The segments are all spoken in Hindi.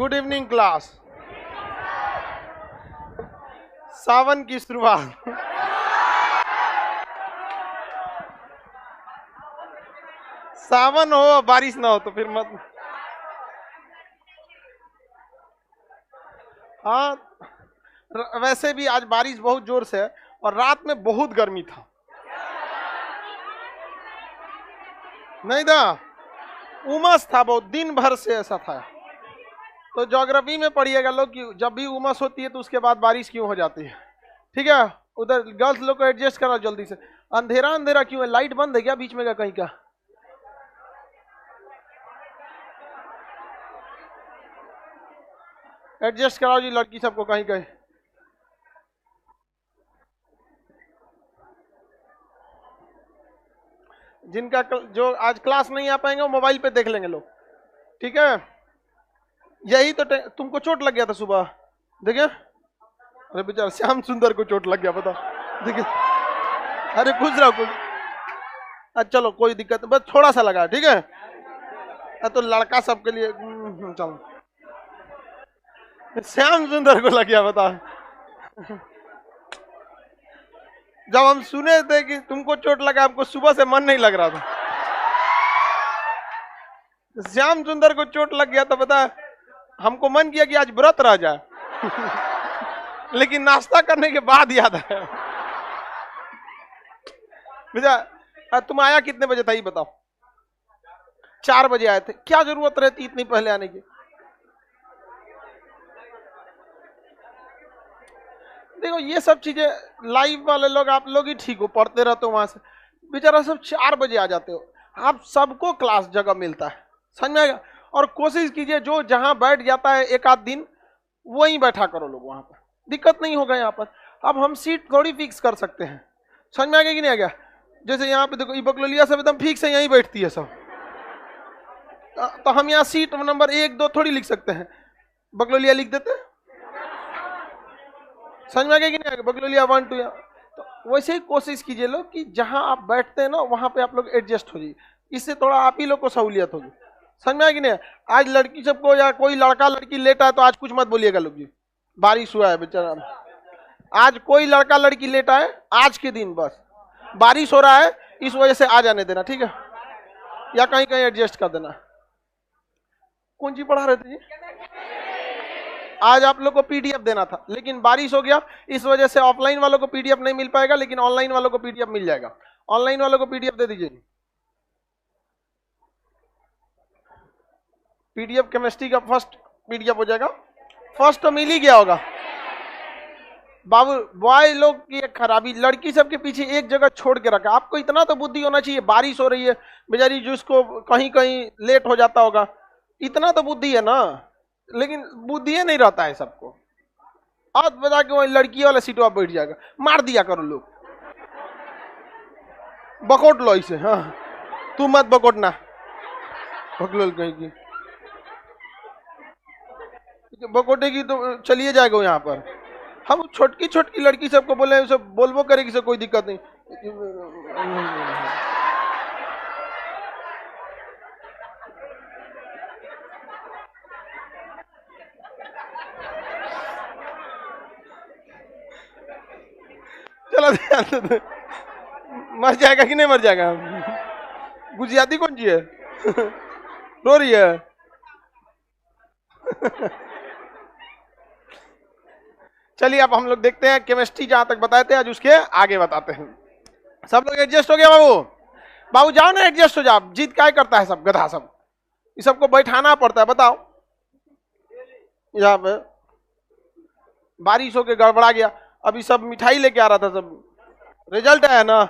Good evening class. सावन की शुरुआत। सावन हो बारिश ना हो तो फिर मत। हाँ, वैसे भी आज बारिश बहुत जोर से है और रात में बहुत गर्मी था, नहीं था? उमस था बहुत, दिन भर से ऐसा था। तो ज्योग्राफी में पढ़िएगा लोग कि जब भी उमस होती है तो उसके बाद बारिश क्यों हो जाती है। ठीक है, उधर गर्ल्स लोग को एडजस्ट करो जल्दी से। अंधेरा अंधेरा क्यों है? लाइट बंद है क्या बीच में का कहीं का? एडजस्ट कराओ जी लड़की सबको कहीं कहीं। जिनका जो आज क्लास नहीं आ पाएंगे वो मोबाइल पे देख लेंगे लोग, ठीक है? यही तो तुमको चोट लग गया था सुबह, देखिए। अरे बेचारा श्याम सुंदर को चोट लग गया, बताओ, देखिए। अरे खुश रहो कुछ। अच्छा चलो कोई दिक्कत नहीं, बस थोड़ा सा लगा, ठीक है? तो लड़का सबके लिए चलो। श्याम सुंदर को लग गया, बताओ। जब हम सुने थे कि तुमको चोट लगा, हमको सुबह से मन नहीं लग रहा था। श्याम सुंदर को चोट लग गया तो पता है हमको मन किया कि आज व्रत रह जाए। लेकिन नाश्ता करने के बाद याद आया। भैया तुम आया कितने बजे था ये बताओ? 4 बजे आए थे, क्या जरूरत रहती इतनी पहले आने की? देखो ये सब चीजें लाइव वाले लोग, आप लोग ही ठीक हो, पढ़ते रहते हो वहां से। बेचारा सब 4 बजे आ जाते हो, आप सबको क्लास जगह मिलता है, समझ में आएगा? और कोशिश कीजिए जो जहां बैठ जाता है एक आध दिन वहीं बैठा करो लोग, वहां पर दिक्कत नहीं होगा। यहाँ पर अब हम सीट थोड़ी फिक्स कर सकते हैं, समझ में आ गया कि नहीं आ गया? जैसे यहाँ पे देखो बकलोलिया सब एकदम फिक्स है, यहीं बैठती है सब। तो हम यहाँ सीट नंबर 1 2 थोड़ी लिख सकते हैं, बकलोलिया लिख देते हैं। समझ में आ गया कि नहीं आ गया? बकलोलिया 1 2। तो वैसे ही कोशिश कीजिए लोग कि जहां आप बैठते हैं ना वहां पे आप लोग एडजस्ट हो जाइए, इससे थोड़ा आप ही लोग को सहूलियत होगी। समझ में आया कि नहीं? आज लड़की सबको या कोई लड़का लड़की लेट आए तो आज कुछ मत बोलिएगा लोग जी, बारिश हुआ है बेचारा। आज कोई लड़का लड़की लेट आए आज के दिन, बस बारिश हो रहा है इस वजह से आ जाने देना, ठीक है? या कहीं कहीं एडजस्ट कर देना। कौन सी पढ़ा रहे थे जी? आज आप लोग को पीडीएफ देना था, लेकिन बारिश हो गया इस वजह से ऑफलाइन वालों को पीडीएफ नहीं मिल पाएगा, लेकिन ऑनलाइन वालों को पीडीएफ मिल जाएगा। ऑनलाइन वालों को पीडीएफ दे दीजिए। पीडीएफ केमिस्ट्री का फर्स्ट पीडीएफ हो जाएगा। फर्स्ट तो मिल ही गया होगा बाबू। बॉय लोग की एक खराबी, लड़की सबके पीछे एक जगह छोड़ के रखा। आपको इतना तो बुद्धि होना चाहिए, बारिश हो रही है बेचारी जिसको कहीं कहीं लेट हो जाता होगा, इतना तो बुद्धि है ना, लेकिन बुद्धि नहीं रहता है सबको। आज बता के वही लड़की वाला सीटों पर बैठ जाएगा, मार दिया करो लोग, बकोट लो इसे। हाँ तू मत बकोटना, बकलोल कहीं की बकोटेगी तो चलिए जाएगा यहाँ पर। हम छोटकी छोटकी लड़की सबको बोले सब बोलबो करेगी, से कोई दिक्कत नहीं। चलो मर जाएगा कि नहीं मर जाएगा? गुजियाती कौन सी है? रो रही है। चलिए अब हम लोग देखते हैं केमिस्ट्री जहां तक बताए थे, आज उसके आगे बताते हैं। सब लोग एडजस्ट हो गया बाबू? बाबू जाओ ना एडजस्ट हो जाओ। जीत क्या करता है सब गधा सब, इस सबको बैठाना पड़ता है। बताओ यहाँ पे बारिश होके गड़बड़ा गया, अभी सब मिठाई लेके आ रहा था, सब रिजल्ट आया ना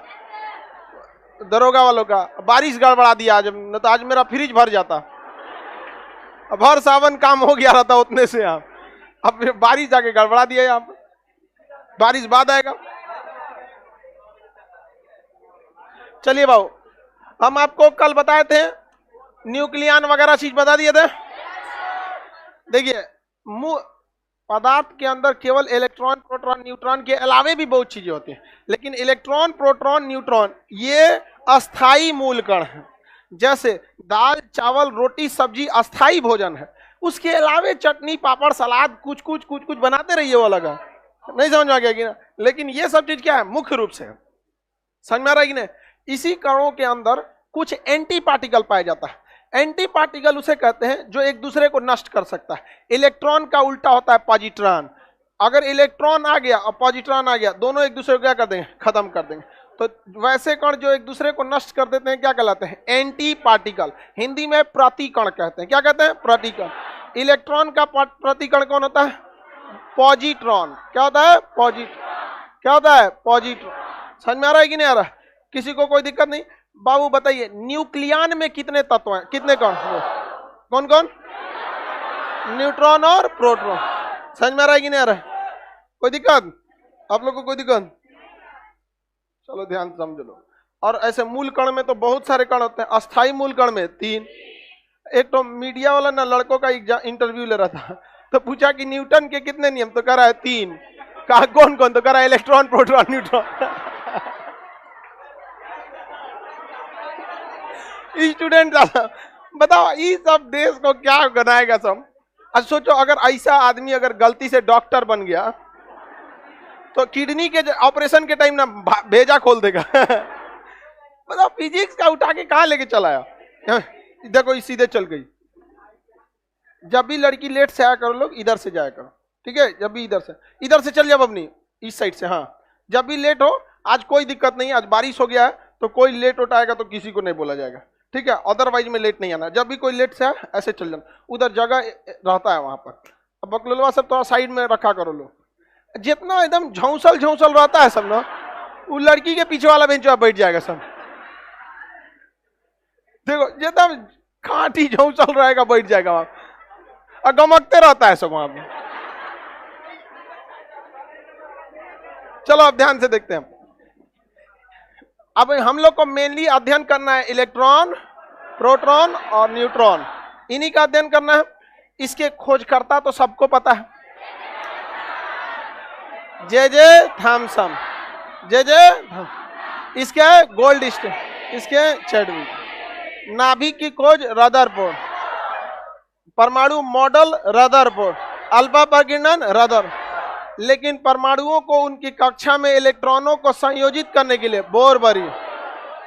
दरोगा वालों का, बारिश गड़बड़ा दिया आज, न तो आज मेरा फ्रिज भर जाता। अब हर सावन काम हो गया रहता उतने से, यहाँ अब बारिश जाके गड़बड़ा दिया। यहाँ पे बारिश बाद आएगा। चलिए बाबू, हम आपको कल बताए थे न्यूक्लियन वगैरह चीज बता दिए थे। देखिए पदार्थ के अंदर केवल इलेक्ट्रॉन प्रोटॉन न्यूट्रॉन के अलावे भी बहुत चीजें होती हैं, लेकिन इलेक्ट्रॉन प्रोटॉन न्यूट्रॉन ये अस्थाई मूल कण है। जैसे दाल चावल रोटी सब्जी अस्थाई भोजन है, उसके अलावे चटनी पापड़ सलाद कुछ कुछ कुछ कुछ बनाते रहिए, वो लगा नहीं समझ में आ गया कि ना। लेकिन ये सब चीज क्या है, मुख्य रूप से समझ में आ रहा है कि नहीं। इसी कणों के अंदर कुछ एंटी पार्टिकल पाया जाता है। एंटी पार्टिकल उसे कहते हैं जो एक दूसरे को नष्ट कर सकता है। इलेक्ट्रॉन का उल्टा होता है पॉजिट्रॉन। अगर इलेक्ट्रॉन आ गया और पॉजिट्रॉन आ गया, दोनों एक दूसरे को क्या कर देंगे, खत्म कर देंगे। तो वैसे कण जो एक दूसरे को नष्ट कर देते हैं क्या कहलाते हैं, एंटी पार्टिकल। हिंदी में प्रतिकण कहते हैं। क्या कहते हैं, प्रतिकण। इलेक्ट्रॉन का प्रतिकण कौन होता है, पॉजिट्रॉन। क्या होता है, क्या होता है, पॉजिट्रॉन। समझ में आ रहा है कि नहीं आ रहा है, किसी को कोई दिक्कत नहीं। बाबू बताइए न्यूक्लियन में कितने तत्व हैं, कितने कण, कौन कौन, न्यूट्रॉन और प्रोटॉन। समझ में आ रहा है कि नहीं आ रहा है, कोई दिक्कत आप लोग को, कोई दिक्कत, चलो ध्यान समझ लो। और ऐसे मूल कण में तो बहुत सारे कण होते हैं। अस्थाई मूल कण में 3। एक तो मीडिया वाला ना लड़कों का इंटरव्यू ले रहा था, तो पूछा कि न्यूटन के कितने नियम, तो कह रहा है 3। कहा कौन कौन, तो कह रहा है इलेक्ट्रॉन प्रोटॉन न्यूट्रॉन। स्टूडेंट बताओ इस सब देश को क्या बनाएगा सब। अब सोचो अगर ऐसा आदमी अगर गलती से डॉक्टर बन गया तो किडनी के ऑपरेशन के टाइम ना भेजा खोल देगा। बताओ फिजिक्स का उठा के कहां लेके चला आया। देखो सीधे चल गई। जब भी लड़की लेट से आया करो लोग, इधर से जाया करो, ठीक है। जब भी इधर से चल जाओ अपनी इस साइड से। हाँ जब भी लेट हो, आज कोई दिक्कत नहीं, आज बारिश हो गया है तो कोई लेट उठाएगा तो किसी को नहीं बोला जाएगा, ठीक है। अदरवाइज में लेट नहीं आना। जब भी कोई लेट से आए ऐसे चल जाना, उधर जगह रहता है वहां पर। अब बकलोलवा सब थोड़ा साइड में रखा करो लोग। जितना एकदम झौंसल रहता है सब ना, वो लड़की के पीछे वाला बेंच पर बैठ जाएगा सब। देखो जितना खाटी झौंसल रहेगा बैठ जाएगा वहां, और गमकते रहता है सब वहां पे। चलो अब ध्यान से देखते हैं। अब हम लोग को मेनली अध्ययन करना है इलेक्ट्रॉन, प्रोटॉन और न्यूट्रॉन, इन्हीं का अध्ययन करना है। इसके खोजकर्ता तो सबको पता है, जे थॉमसन, इसके गोल्डस्टीन, इसके चैडविक। नाभिक की खोज रदरफोर्ड, परमाणु मॉडल रदरफोर्ड, अल्फा प्रकीर्णन रदर। लेकिन परमाणुओं को उनकी कक्षा में इलेक्ट्रॉनों को संयोजित करने के लिए बोरबरी,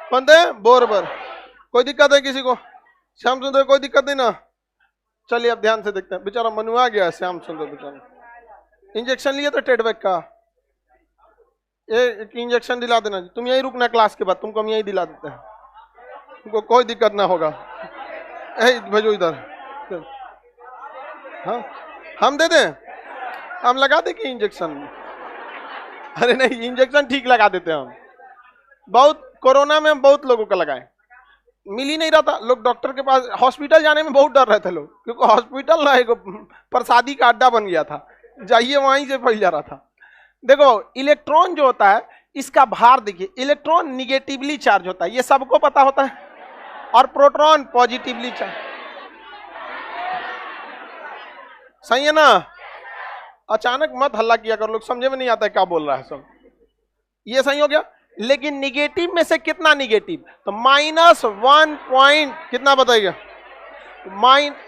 कौन थे, बोरबर। कोई दिक्कत है किसी को, श्याम सुंदर, कोई दिक्कत नहीं ना। चलिए अब ध्यान से देखते हैं। बेचारा मनुआ गया श्याम सुंदर बेचारा। इंजेक्शन लिए तो टेडबैक का, एक इंजेक्शन दिला देना। तुम यही रुकना क्लास के बाद, तुमको हम यही दिला देते हैं, तुमको कोई दिक्कत ना होगा। भेजो इधर। हाँ हम दे दें, हम लगा दे कि इंजेक्शन। अरे नहीं इंजेक्शन ठीक लगा देते हैं हम। बहुत कोरोना में हम बहुत लोगों का लगाए, मिल ही नहीं रहा था। लोग डॉक्टर के पास, हॉस्पिटल जाने में बहुत डर रहे थे लोग, क्योंकि हॉस्पिटल ना एक प्रसादी का अड्डा बन गया था, जाइए वहीं से फैल जा रहा था। देखो इलेक्ट्रॉन जो होता है इसका भार देखिए, इलेक्ट्रॉन निगेटिवली चार्ज होता है, ये सबको पता होता है, और प्रोटॉन पॉजिटिवली चार्ज। सही है ना। अचानक मत हल्ला किया कर, लोग समझे में नहीं आता है क्या बोल रहा है सब। ये सही हो गया। लेकिन निगेटिव में से कितना निगेटिव, तो -1 पॉइंट कितना बताइएगा,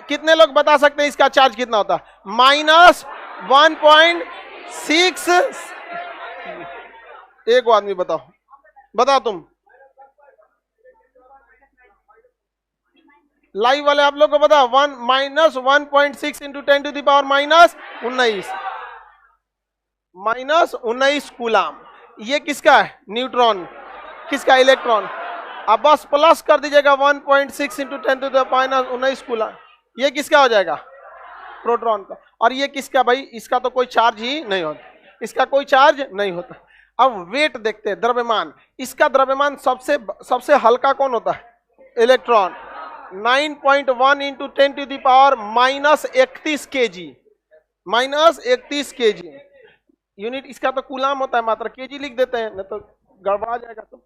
कितने लोग बता सकते हैं इसका चार्ज कितना होता है, -1.6। एक आदमी बताओ, बताओ तुम लाइव वाले, आप लोग को बताओ। -1.6 इंटू 10⁻⁻19 -19 कूलाम। ये किसका है, न्यूट्रॉन, किसका, इलेक्ट्रॉन। अब बस प्लस कर दीजिएगा 1.6 इंटू 10⁻⁻19 कूलाम। ये किसका हो जाएगा, प्रोटॉन का। और ये किसका भाई, इसका तो कोई चार्ज ही नहीं होता, इसका कोई चार्ज नहीं होता। अब वेट देखते हैं, द्रव्यमान। इसका द्रव्यमान सबसे हल्का कौन होता है, electron. 9.1 into 10⁻31 kg, -31 kg unit. इसका तो कूलाम होता है, मात्रा केजी लिख देते हैं, नहीं तो गड़बड़ा जाएगा। तो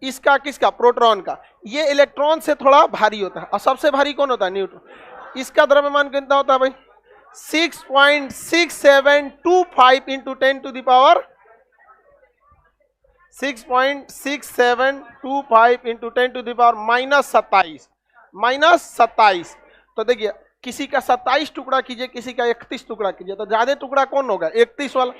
इसका किसका, प्रोटॉन का। ये इलेक्ट्रॉन से थोड़ा भारी होता है, और सबसे भारी कौन होता है, न्यूट्रॉन। इसका द्रव्यमान कितना होता है भाई, 6.6725 इंटू 10⁻6.6725 इंटू 10⁻27 -27। तो देखिए किसी का 27 टुकड़ा कीजिए, किसी का 31 टुकड़ा कीजिए, तो ज्यादा टुकड़ा कौन होगा? 31 वाला।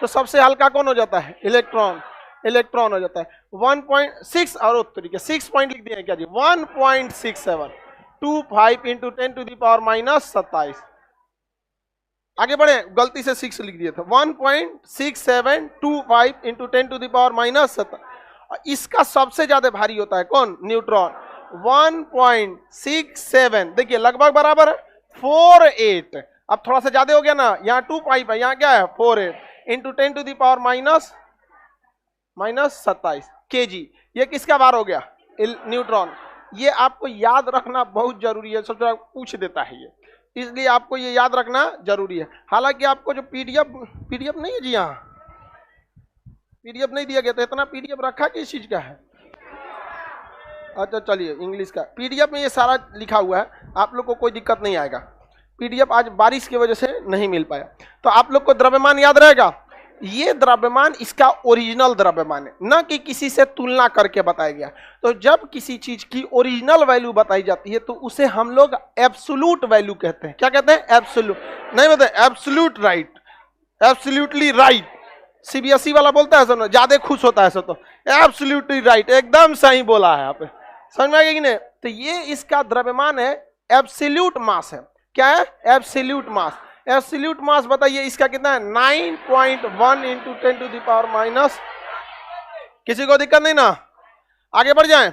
तो सबसे हल्का कौन हो जाता है? इलेक्ट्रॉन। इलेक्ट्रॉन हो जाता है 1.6 और तरीके 6 पॉइंट लिख दिए क्या जी? 1.6725 इंटू 10⁻⁻27। आगे बढ़े, गलती से 6 लिख दिए थे। 1.6725 इंटू 10⁻⁻27। इसका सबसे ज्यादा भारी होता है कौन? न्यूट्रॉन। 1.67 देखिए लगभग बराबर है 48। अब थोड़ा सा ज्यादा हो गया ना, यहाँ 2 पाइप है, यहाँ क्या है 48 इंटू 10⁻⁻27 केजी। ये किसका भार हो गया? न्यूट्रॉन। ये आपको याद रखना बहुत जरूरी है, सब पूछ देता है ये, इसलिए आपको ये याद रखना जरूरी है। हालांकि आपको जो पीडीएफ नहीं है जी, यहाँ पीडीएफ नहीं दिया गया, तो इतना पीडीएफ रखा किस चीज का है? अच्छा चलिए, इंग्लिश का पीडीएफ में ये सारा लिखा हुआ है, आप लोग को कोई दिक्कत नहीं आएगा। पीडीएफ आज बारिश की वजह से नहीं मिल पाया, तो आप लोग को द्रव्यमान याद रहेगा। ये द्रव्यमान इसका ओरिजिनल द्रव्यमान है, न कि किसी से तुलना करके बताया गया। तो जब किसी चीज की ओरिजिनल वैल्यू बताई जाती है तो उसे हम लोग एब्सोल्यूट वैल्यू कहते हैं। क्या कहते हैं? एब्सोल्यूट। नहीं बताए absolute right, absolutely right. CBSE वाला बोलता है सुनो, ज्यादा खुश होता है सो, तो एब्सोल्युटली राइट, एकदम सही बोला है आप, समझ में आ गया कि नहीं? तो ये इसका द्रव्यमान है, एब्सोल्यूट मास है। क्या है? एब्सोल्यूट मास। एब्सोल्यूट मास बताइए इसका कितना है? 9.1 इंटू 10⁻⁻। किसी को दिक्कत नहीं ना? आगे बढ़ जाएं।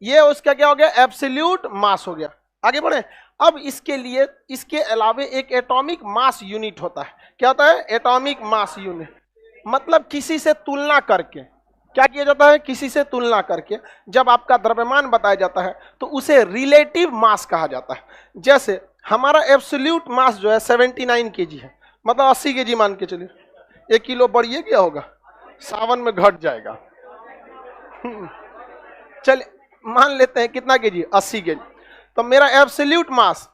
ये उसका क्या हो गया? एब्सोल्यूट मास हो गया। आगे बढ़े। अब इसके लिए इसके अलावे एक एटॉमिक मास यूनिट होता है। क्या होता है? Atomic mass unit. मतलब किसी से तुलना करके क्या किया जाता है? किसी से तुलना करके जब आपका द्रव्यमान बताया जाता है तो उसे रिलेटिव मास कहा जाता है। जैसे हमारा एब्सोल्यूट मास जो है 79 केजी है, मतलब 80 केजी मान के चलिए, 1 किलो बढ़िए क्या होगा? सावन में घट जाएगा। चलिए मान लेते हैं कितना केजी? 80 केजी। तो मेरा एब्सोल्यूट मास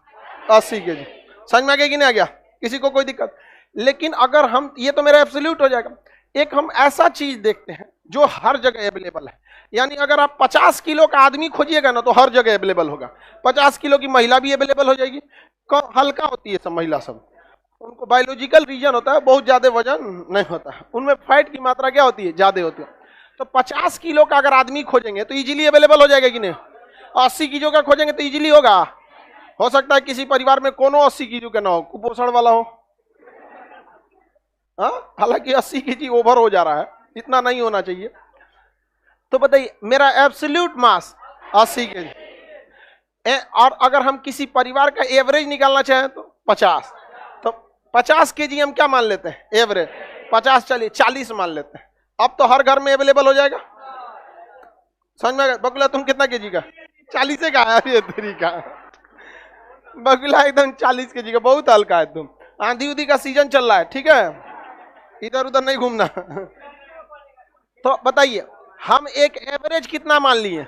80 केजी। समझ में आ गया कि नहीं आ गया? किसी को कोई दिक्कत? लेकिन अगर हम, ये तो मेरा एब्सोल्यूट हो जाएगा, एक हम ऐसा चीज देखते हैं जो हर जगह अवेलेबल है। यानी अगर आप 50 किलो का आदमी खोजिएगा ना तो हर जगह अवेलेबल होगा। 50 किलो की महिला भी अवेलेबल हो जाएगी। हल्का होती है सब महिला, सब उनको बायोलॉजिकल रीजन होता है, बहुत ज्यादा वजन नहीं होता है, उनमें फैट की मात्रा क्या होती है? ज्यादा होती है। तो 50 किलो का अगर आदमी खोजेंगे तो इजीली अवेलेबल हो जाएगा कि नहीं? 80 किलो का खोजेंगे तो इजीली होगा। हो सकता है किसी परिवार में कोनो 80 किलो का ना हो, कुपोषण वाला हो। हालांकि 80 केजी ओवर हो जा रहा है, इतना नहीं होना चाहिए। तो बताइए मेरा एब्सोल्यूट मास 80 केजी, और अगर हम किसी परिवार का एवरेज निकालना चाहें तो 50, तो 50 केजी हम क्या मान लेते हैं? एवरेज 50, चलिए 40 मान लेते हैं। अब तो हर घर में अवेलेबल हो जाएगा। समझ में आ गया? बकुला तुम कितना केजी का? 40 का है ये तरीका। बकुला एकदम 40 केजी का, बहुत हल्का है तुम। आंधी उधी का सीजन चल रहा है, ठीक है, इधर उधर नहीं घूमना। तो बताइए हम एक एवरेज कितना मान लिए?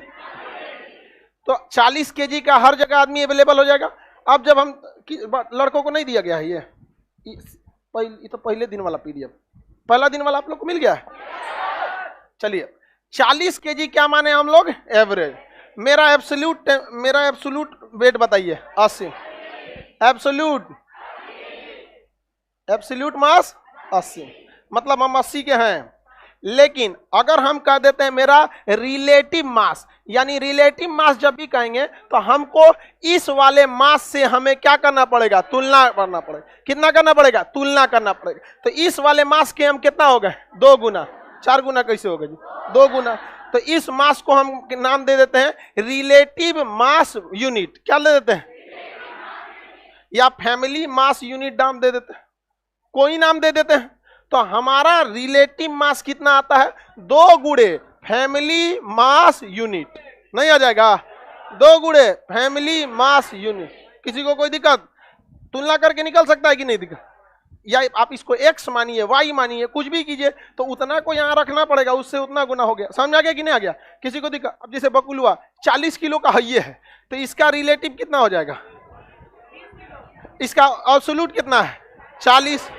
तो 40 केजी का हर जगह आदमी अवेलेबल हो जाएगा। अब जब हम लड़कों को नहीं दिया गया है ये तो पहले दिन वाला पीडीएफ, पहला दिन वाला आप लोग को मिल गया है। चलिए 40 केजी क्या माने हम लोग? एवरेज। मेरा एब्सोल्यूट वेट बताइए 80। एब्सोल्यूट मास 80, मतलब हम 80 के हैं। लेकिन अगर हम कह देते हैं मेरा रिलेटिव मास, यानी रिलेटिव मास जब भी कहेंगे तो हमको इस वाले मास से हमें क्या करना पड़ेगा? तुलना करना पड़ेगा। कितना करना पड़ेगा? तुलना करना पड़ेगा। तो इस वाले मास के हम कितना हो गए? 2 गुना। 4 गुना कैसे होगा जी? 2 गुना। तो इस मास को हम नाम दे देते हैं रिलेटिव मास यूनिट। क्या ले देते हैं? या फैमिली मास यूनिट नाम दे देते हैं, कोई नाम दे देते हैं। तो हमारा रिलेटिव मास कितना आता है? 2 गुणे फैमिली मास यूनिट। नहीं आ जाएगा? 2 गुणे फैमिली मास यूनिट। किसी को कोई दिक्कत? तुलना करके निकल सकता है कि नहीं दिक्कत? या आप इसको x मानिए, y मानिए, कुछ भी कीजिए, तो उतना को यहाँ रखना पड़ेगा, उससे उतना गुना हो गया। समझ आ गया कि नहीं आ गया? किसी को दिक्कत? अब जैसे बकुल हुआ 40 किलो का है ये है, तो इसका रिलेटिव कितना हो जाएगा? इसका एब्सोल्यूट कितना है? 40,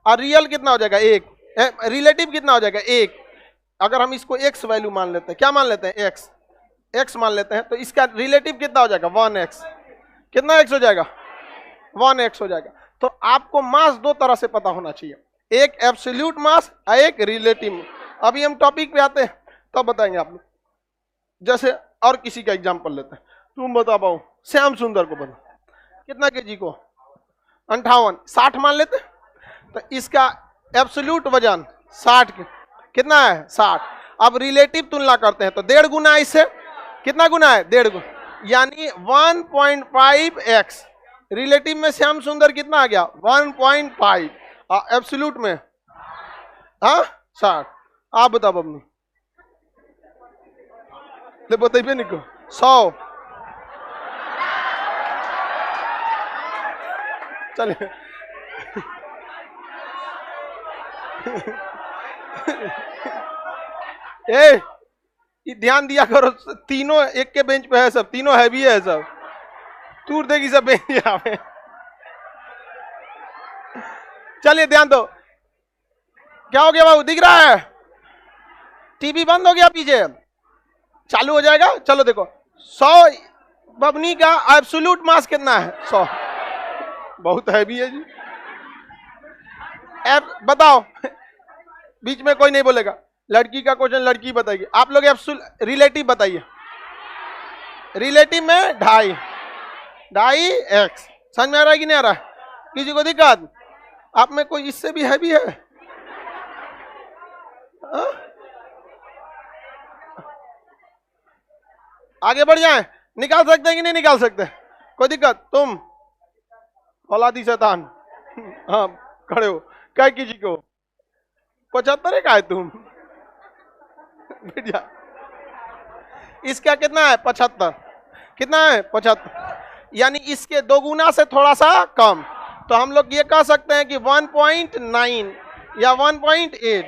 और रियल कितना हो जाएगा? 1। रिलेटिव कितना हो जाएगा? 1। अगर हम इसको x वैल्यू मान लेते हैं, क्या मान लेते हैं? x मान लेते हैं, तो इसका रिलेटिव कितना हो जाएगा? 1x। कितना x हो जाएगा? 1x हो जाएगा। तो आपको मास दो तरह से पता होना चाहिए, एक एब्सोल्यूट मास और एक रिलेटिव। अभी हम टॉपिक पे आते हैं तब बताएंगे आप लोग। जैसे और किसी का एग्जांपल लेते हैं, तुम बता पाओ श्याम सुंदर को बता कितना केजी को 58, 60 मान लेते, तो इसका एब्सोल्यूट वजन 60 कितना है 60। अब रिलेटिव तुलना करते हैं तो 1.5 गुना, इससे कितना गुना है 1.5 गुना, यानी 1.5x। रिलेटिव में श्याम सुंदर कितना आ गया 1.5, एब्सोल्यूट में हाँ 60। आप बताओ अपनी बताइए निको 100। चलिए ए ध्यान दिया करो, तीनों एक के बेंच पे है, सब तीनों हैवी है, सब तूर देगी सब बेंच यहाँ पे। चलिए ध्यान दो, क्या हो गया बाबू, दिख रहा है? टीवी बंद हो गया पीछे, चालू हो जाएगा। चलो देखो 100 बबनी का एब्सोल्यूट मास कितना है 100, बहुत हैवी है जी। बताओ, बीच में कोई नहीं बोलेगा, लड़की का क्वेश्चन लड़की बताएगी, आप लोग रिलेटिव बताइए। रिलेटिव में 2.5x, समझ में आ रहा है कि नहीं आ रहा है? किसी को दिक्कत? आप में कोई इससे भी हैवी है? आगे बढ़ जाएं, निकाल सकते हैं कि नहीं निकाल सकते? कोई दिक्कत? तुम औलादी शैतान, हाँ खड़े हो, क्या किसी को 75 का है तुम? बैठ जा। इसका कितना है 75, कितना है 75, यानी इसके 2 गुना से थोड़ा सा कम। तो हम लोग ये कह सकते हैं कि 1.9 या 1.8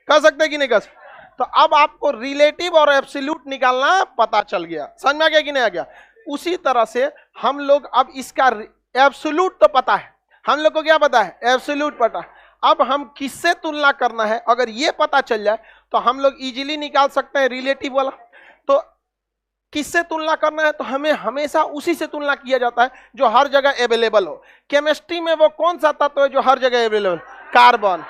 कह सकते हैं कि नहीं कह सकते? तो अब आपको रिलेटिव और एब्सोल्यूट निकालना पता चल गया, समझ में आ गया कि नहीं आ गया? उसी तरह से हम लोग अब इसका एब्सोल्यूट तो पता है, हम लोग को क्या पता है? एब्सोल्यूट पता है। अब हम किससे तुलना करना है अगर ये पता चल जाए तो हम लोग इजीली निकाल सकते हैं रिलेटिव वाला। तो किससे तुलना करना है? तो हमें हमेशा उसी से तुलना किया जाता है जो हर जगह अवेलेबल हो। केमिस्ट्री में वो कौन सा तत्व है जो हर जगह अवेलेबल? कार्बन।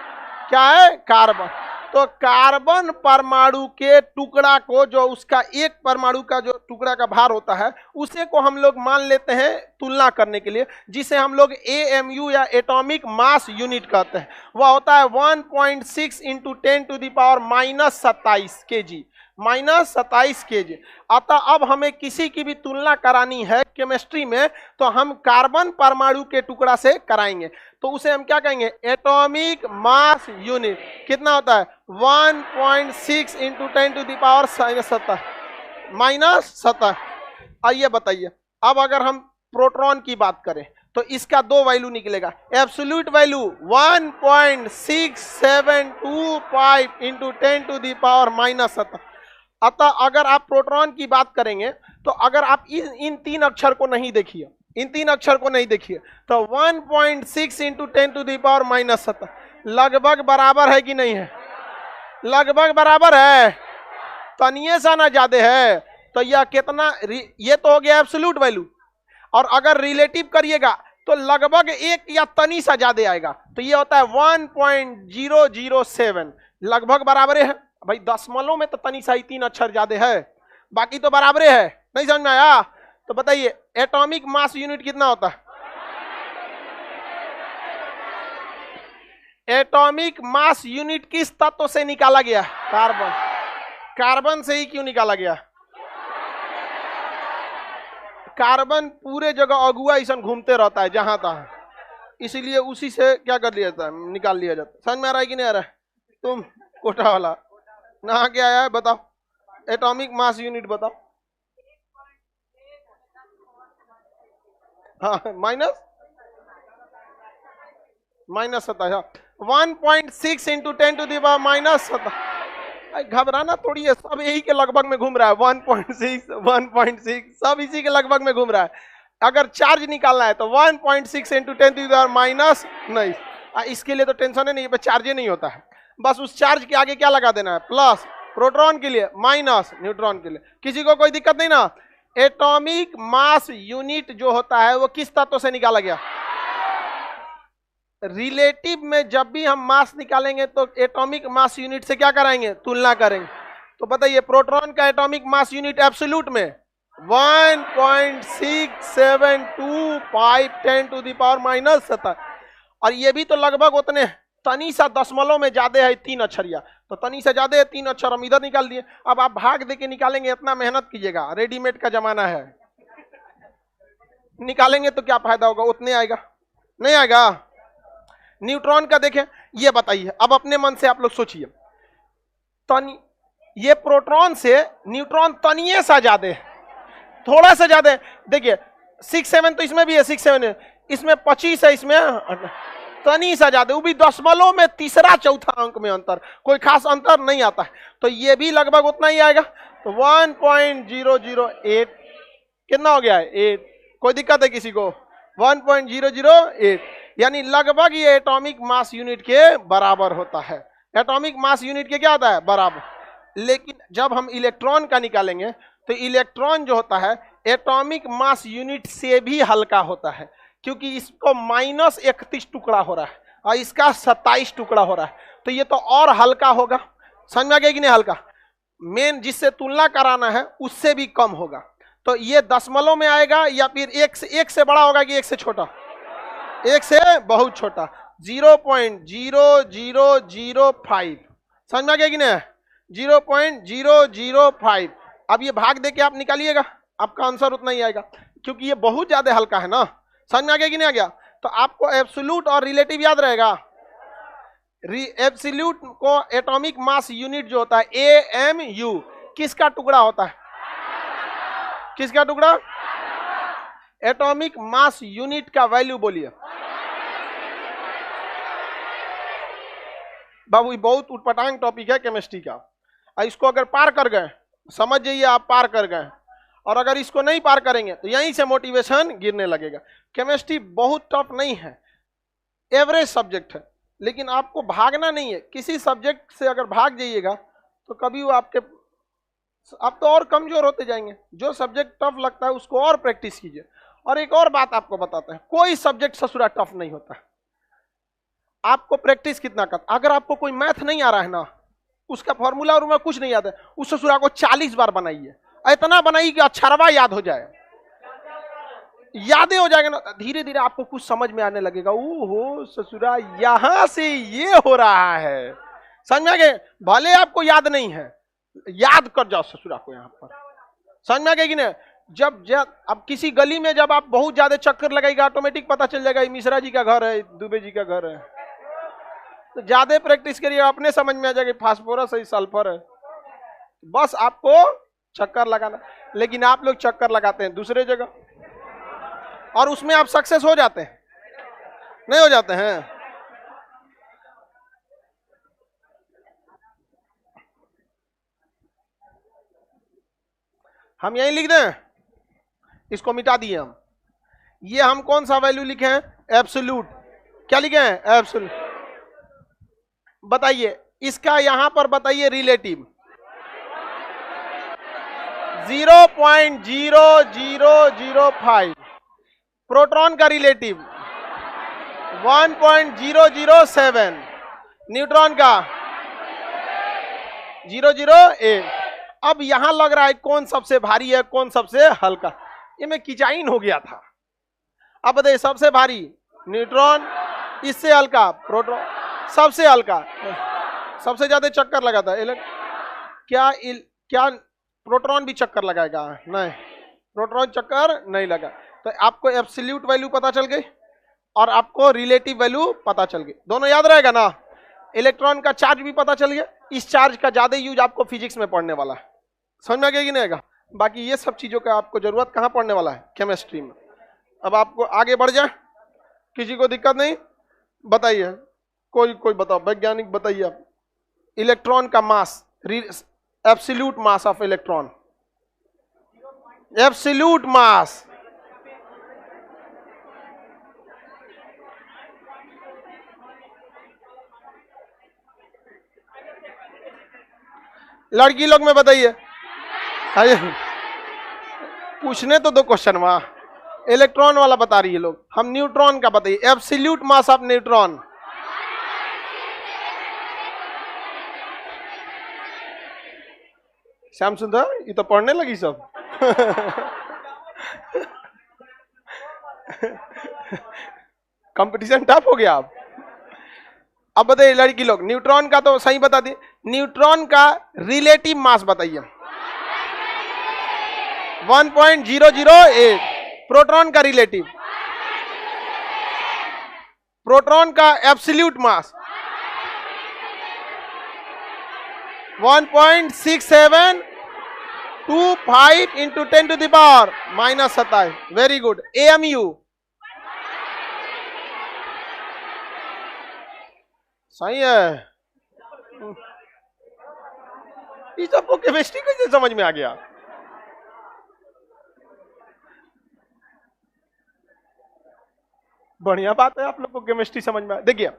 क्या है? कार्बन। तो कार्बन परमाणु के टुकड़ा को, जो उसका एक परमाणु का जो टुकड़ा का भार होता है, उसे को हम लोग मान लेते हैं तुलना करने के लिए, जिसे हम लोग AMU या एटॉमिक मास यूनिट कहते हैं। वह होता है 1.6 × 10⁻⁻27 kg, -27 kg। अतः अब हमें किसी की भी तुलना करानी है केमिस्ट्री में तो हम कार्बन परमाणु के टुकड़ा से कराएंगे। तो उसे हम क्या कहेंगे? Atomic mass unit. कितना होता है? 1.6 × 10⁻⁻⁷ आइए बताइए, अब अगर हम प्रोटॉन की बात करें तो इसका 2 वैल्यू निकलेगा। Absolute value 1.6725 × 10⁻⁻⁷। अतः अगर आप प्रोटॉन की बात करेंगे तो अगर आप इन 3 अक्षर को नहीं देखिए, इन 3 अक्षर को नहीं देखिए, तो 1.6 × 10⁻⁷ लगभग बराबर है कि नहीं है? लगभग बराबर है, तनिए सा ना ज्यादा है। तो यह कितना, ये तो हो गया एब्सोल्यूट वैल्यू। और अगर रिलेटिव करिएगा तो लगभग 1 या तनी सा ज्यादा आएगा, तो ये होता है 1.007, लगभग बराबर है। भाई दशमलव में तो तनी सा ही 3 अक्षर ज्यादा है, बाकी तो बराबर है। नहीं समझ में आया? तो बताइए एटॉमिक मास यूनिट कितना होता है? एटॉमिक मास यूनिट किस तत्व से निकाला गया? कार्बन। कार्बन से ही क्यों निकाला गया? कार्बन पूरे जगह अगुआ ऐसा घूमते रहता है जहां तहां, इसीलिए उसी से क्या कर लिया जाता है? निकाल लिया जाता है। समझ में आ रहा है कि नहीं आ रहा है? तुम कोटा वाला नहा के आया है, बताओ एटॉमिक मास यूनिट बताओ। हाँ -27, 1.6 × 10⁻⁻⁷। घबराना थोड़ी है, सब यही के लगभग में घूम रहा है। 1.6 सब इसी के लगभग में घूम रहा है। अगर चार्ज निकालना है तो 1.6 × 10⁻⁻�9 नहीं, इसके लिए तो टेंशन ही नहीं है, चार्ज नहीं होता है। बस उस चार्ज के आगे क्या लगा देना है? प्लस। प्रोटॉन के लिए माइनस, न्यूट्रॉन के लिए। किसी को कोई दिक्कत नहीं ना? एटॉमिक मास यूनिट जो होता है वो किस तत्व से निकाला गया? रिलेटिव में जब भी हम मास निकालेंगे तो एटॉमिक मास यूनिट से क्या कराएंगे, तुलना करेंगे। तो बताइए प्रोटॉन का एटॉमिक मास यूनिट एब्सोल्यूट में 1.6725 और ये भी तो लगभग उतने तनी सा दशमलव में ज्यादा है 3 अक्षरिया, तो तनी से ज्यादा है 3 अक्षर, हम इधर निकाल दिए। अब आप भाग दे के निकालेंगे, इतना मेहनत कीजिएगा, रेडीमेड का जमाना है, निकालेंगे तो क्या फायदा होगा, उतने आएगा, नहीं आएगा। न्यूट्रॉन का देखें, ये बताइए, अब अपने मन से आप लोग सोचिए, तनी ये प्रोटॉन से न्यूट्रॉन तनिए सा ज्यादा है, थोड़ा सा ज्यादा है। देखिए 6-7 तो इसमें भी है, 6-7 है, इसमें 25 है, इसमें तनी सा ज्यादा, वो भी दशमलव में तीसरा चौथा अंक में अंतर, कोई खास अंतर नहीं आता है। तो ये भी लगभग उतना ही आएगा, तो 1.008 कितना हो गया है 8, कोई दिक्कत है किसी को, 1.008 यानी लगभग ये एटॉमिक मास यूनिट के बराबर होता है। एटॉमिक मास यूनिट के क्या होता है, बराबर। लेकिन जब हम इलेक्ट्रॉन का निकालेंगे तो इलेक्ट्रॉन जो होता है एटॉमिक मास यूनिट से भी हल्का होता है, क्योंकि इसको -31 टुकड़ा हो रहा है और इसका 27 टुकड़ा हो रहा है, तो ये तो और हल्का होगा। समझ में आ गया कि नहीं, हल्का मेन जिससे तुलना कराना है उससे भी कम होगा। तो ये दशमलव में आएगा या फिर एक से बड़ा होगा कि एक से छोटा, एक से बहुत छोटा, 0.0005। समझ में आ गया कि नहीं, 0.005। अब ये भाग दे के आप निकालिएगा, आपका आंसर उतना ही आएगा, क्योंकि ये बहुत ज्यादा हल्का है ना। समझ में आ गया कि नहीं आ गया। तो आपको एब्सोल्यूट और रिलेटिव याद रहेगा। एब्सोल्यूट को एटॉमिक मास यूनिट जो होता है AMU, किसका टुकड़ा होता है, किसका टुकड़ा, एटॉमिक मास यूनिट का वैल्यू बोलिए बाबू। ये बहुत उटपटांग टॉपिक है केमिस्ट्री का, इसको अगर पार कर गए समझ जाइए आप पार कर गए, और अगर इसको नहीं पार करेंगे तो यहीं से मोटिवेशन गिरने लगेगा। केमिस्ट्री बहुत टफ नहीं है, एवरेज सब्जेक्ट है, लेकिन आपको भागना नहीं है। किसी सब्जेक्ट से अगर भाग जाइएगा तो कभी वो आप तो और कमजोर होते जाएंगे। जो सब्जेक्ट टफ लगता है उसको और प्रैक्टिस कीजिए। और एक और बात आपको बताते हैं, कोई सब्जेक्ट ससुरा टफ नहीं होता, आपको प्रैक्टिस कितना कर। अगर आपको कोई मैथ नहीं आ रहा है ना, उसका फॉर्मूला और कुछ नहीं आता है, उस ससुरा को 40 बार बनाइए, इतना बनाइए कि अक्षरवा याद हो जाए, यादें हो जाएगा ना, धीरे धीरे आपको कुछ समझ में आने लगेगा। ओहो ससुरा यहां से ये हो रहा है, समझ में आ गए। भले आपको याद नहीं है, याद कर जाओ ससुरा को यहाँ पर, समझ में आ गया कि नहीं। जब अब किसी गली में जब आप बहुत ज्यादा चक्कर लगाएगा, ऑटोमेटिक पता चल जाएगा मिश्रा जी का घर है, दुबे जी का घर है। तो ज्यादा प्रैक्टिस करिए, अपने समझ में आ जाएगा फास्फोरस है, सल्फर है, बस आपको चक्कर लगाना। लेकिन आप लोग चक्कर लगाते हैं दूसरे जगह, और उसमें आप सक्सेस हो जाते हैं, नहीं हो जाते हैं। हम यही लिख दें, इसको मिटा दिए हम। ये हम कौन सा वैल्यू लिखे हैं, एब्सोल्यूट। क्या लिखे हैं, एब्सोल्यूट। बताइए इसका यहां पर बताइए रिलेटिव 0.0005। प्रोटॉन का रिलेटिव 1.007, न्यूट्रॉन का 0.08। अब यहां लग रहा है कौन सबसे भारी है कौन सबसे हल्का, ये में किचाइन हो गया था। अब बताइए सबसे भारी न्यूट्रॉन, इससे हल्का प्रोटॉन, सबसे हल्का, सबसे ज्यादा चक्कर लगाता है। क्या प्रोटॉन भी चक्कर लगाएगा, नहीं, प्रोटॉन चक्कर नहीं लगा। तो आपको एब्सोल्यूट वैल्यू पता चल गई और आपको रिलेटिव वैल्यू पता चल गई, दोनों याद रहेगा ना। इलेक्ट्रॉन का चार्ज भी पता चल गया, इस चार्ज का ज्यादा यूज आपको फिजिक्स में पढ़ने वाला है, समझ में आ गया कि नहीं आएगा। बाकी ये सब चीजों का आपको जरूरत कहाँ पड़ने वाला है, केमिस्ट्री में। अब आपको आगे बढ़ जाए, किसी को दिक्कत नहीं, बताइए कोई बताओ, वैज्ञानिक बताइए आप। इलेक्ट्रॉन का mass, absolute mass of electron, absolute mass लड़की लोग में बताइए, पूछने तो दो क्वेश्चन वहां, इलेक्ट्रॉन वाला बता रही है लोग, हम न्यूट्रॉन का बताइए। Absolute mass of neutron, Shyam सुंदर ये तो पढ़ने लगी सब। कंपटीशन टफ हो गया। अब बताइए लड़की लोग, न्यूट्रॉन का तो सही बता दिए, न्यूट्रॉन का रिलेटिव मास बताइए। 1.008। प्रोटॉन का रिलेटिव, प्रोटॉन का एब्सोल्यूट मास 1.6725 इंटू 10⁻⁻27। Very good. AMU सही है। ये सबको केमिस्ट्री कैसे समझ में आ गया? बढ़िया बात है, आप लोग को केमिस्ट्री समझ में आ। देखिए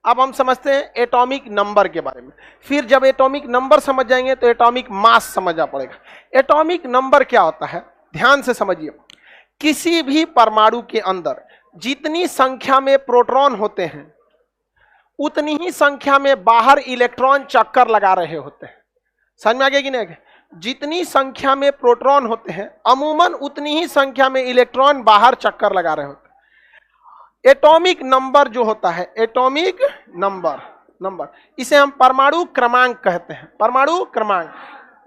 अब हम समझते हैं एटॉमिक नंबर के बारे में। फिर जब एटॉमिक नंबर समझ जाएंगे तो एटॉमिक मास समझना पड़ेगा। एटॉमिक नंबर क्या होता है, ध्यान से समझिए। किसी भी परमाणु के अंदर जितनी संख्या में प्रोटॉन होते हैं उतनी ही संख्या में बाहर इलेक्ट्रॉन चक्कर लगा रहे होते हैं। समझ में आ गया कि नहीं? जितनी संख्या में प्रोटॉन होते हैं अमूमन उतनी ही संख्या में इलेक्ट्रॉन बाहर चक्कर लगा रहे होते हैं। एटॉमिक नंबर जो होता है, एटॉमिक नंबर इसे हम परमाणु क्रमांक कहते हैं। परमाणु क्रमांक।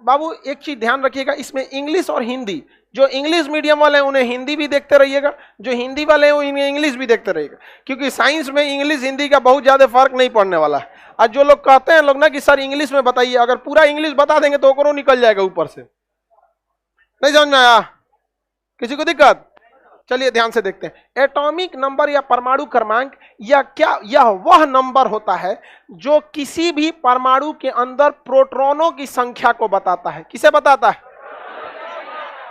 बाबू एक चीज ध्यान रखिएगा, इसमें इंग्लिश और हिंदी, जो इंग्लिश मीडियम वाले हैं उन्हें हिंदी भी देखते रहिएगा, जो हिंदी वाले हैं उन्हें इंग्लिश भी देखते रहिएगा, क्योंकि साइंस में इंग्लिश हिंदी का बहुत ज्यादा फर्क नहीं पड़ने वाला है। और जो लोग कहते हैं लोग ना कि सर इंग्लिश में बताइए, अगर पूरा इंग्लिश बता देंगे तो ओकरो निकल जाएगा ऊपर से। नहीं समझ में आया? किसी को दिक्कत? चलिए ध्यान से देखते हैं। एटॉमिक नंबर या परमाणु क्रमांक या क्या, यह वह नंबर होता है जो किसी भी परमाणु के अंदर प्रोटॉनों की संख्या को बताता है। किसे बताता है?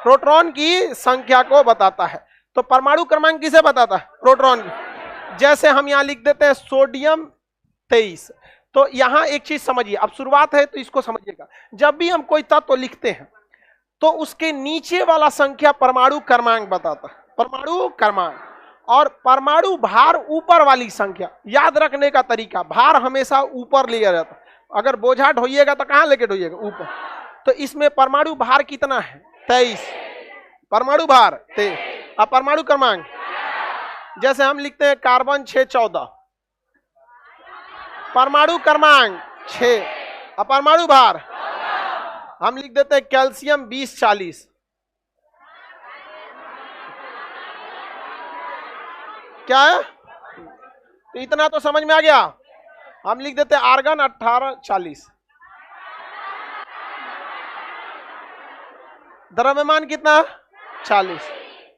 प्रोटॉन की संख्या को बताता है। तो परमाणु क्रमांक किसे बताता है? प्रोटॉन। जैसे हम यहां लिख देते हैं सोडियम 23। तो यहां एक चीज समझिए, अब शुरुआत है तो इसको समझिएगा। जब भी हम कोई तत्व लिखते हैं तो उसके नीचे वाला संख्या परमाणु क्रमांक बताता है, परमाणु क्रमांक। और परमाणु भार ऊपर वाली संख्या। याद रखने का तरीका, भार हमेशा ऊपर लिया जाता है। अगर बोझा ढोइएगा तो कहां लेके ढोइएगा? ऊपर। तो इसमें परमाणु भार कितना है? 23। परमाणु भार 23। अब परमाणु क्रमांक जैसे हम लिखते हैं कार्बन 614, परमाणु क्रमांक 6। अब परमाणु भार हम लिख देते हैं कैल्शियम 2040। क्या है? तो इतना तो समझ में आ गया। हम लिख देते हैं आर्गन 1840। द्रव्यमान कितना? 40।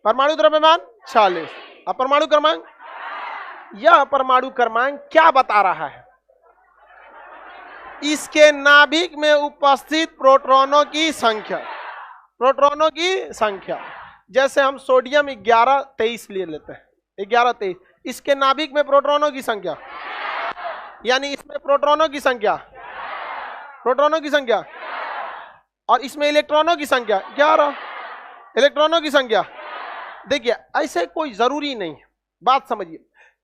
परमाणु द्रव्यमान 40। अब परमाणु क्रमांक, यह परमाणु क्रमांक क्या बता रहा है? इसके नाभिक में उपस्थित प्रोटॉनों की संख्या। प्रोटॉनों की संख्या। जैसे हम सोडियम 1123 ले लेते हैं, 1123। इसके नाभिक में प्रोटॉनों की संख्या, यानी इसमें प्रोटॉनों की संख्या, प्रोटॉनों की संख्या, और इसमें इलेक्ट्रॉनों की संख्या 11। इलेक्ट्रॉनों की संख्या। देखिए ऐसे कोई जरूरी नहीं है, बात समझिए।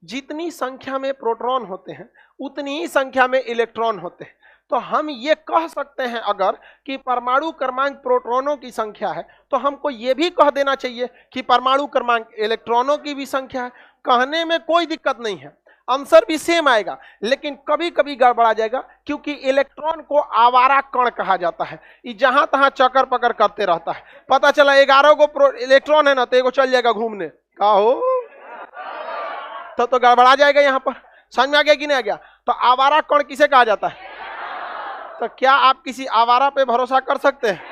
जितनी संख्या में प्रोटॉन होते हैं उतनी ही संख्या में इलेक्ट्रॉन होते हैं। तो हम ये कह सकते हैं अगर कि परमाणु क्रमांक प्रोटॉनों की संख्या है तो हमको ये भी कह देना चाहिए कि परमाणु क्रमांक इलेक्ट्रॉनों की भी संख्या है। कहने में कोई दिक्कत नहीं है, आंसर भी सेम आएगा, लेकिन कभी कभी गड़बड़ा जाएगा, क्योंकि इलेक्ट्रॉन को आवारा कण कहा जाता है। ये जहां तहां चक्कर पकड़ करते रहता है। पता चला 11 को इलेक्ट्रॉन है ना, तो एगो चल जाएगा घूमने, का हो तो गड़बड़ा जाएगा यहाँ पर। समझ में आ गया कि नहीं आ गया? तो आवारा कण किसे कहा जाता है? तो क्या आप किसी आवारा पे भरोसा कर सकते हैं?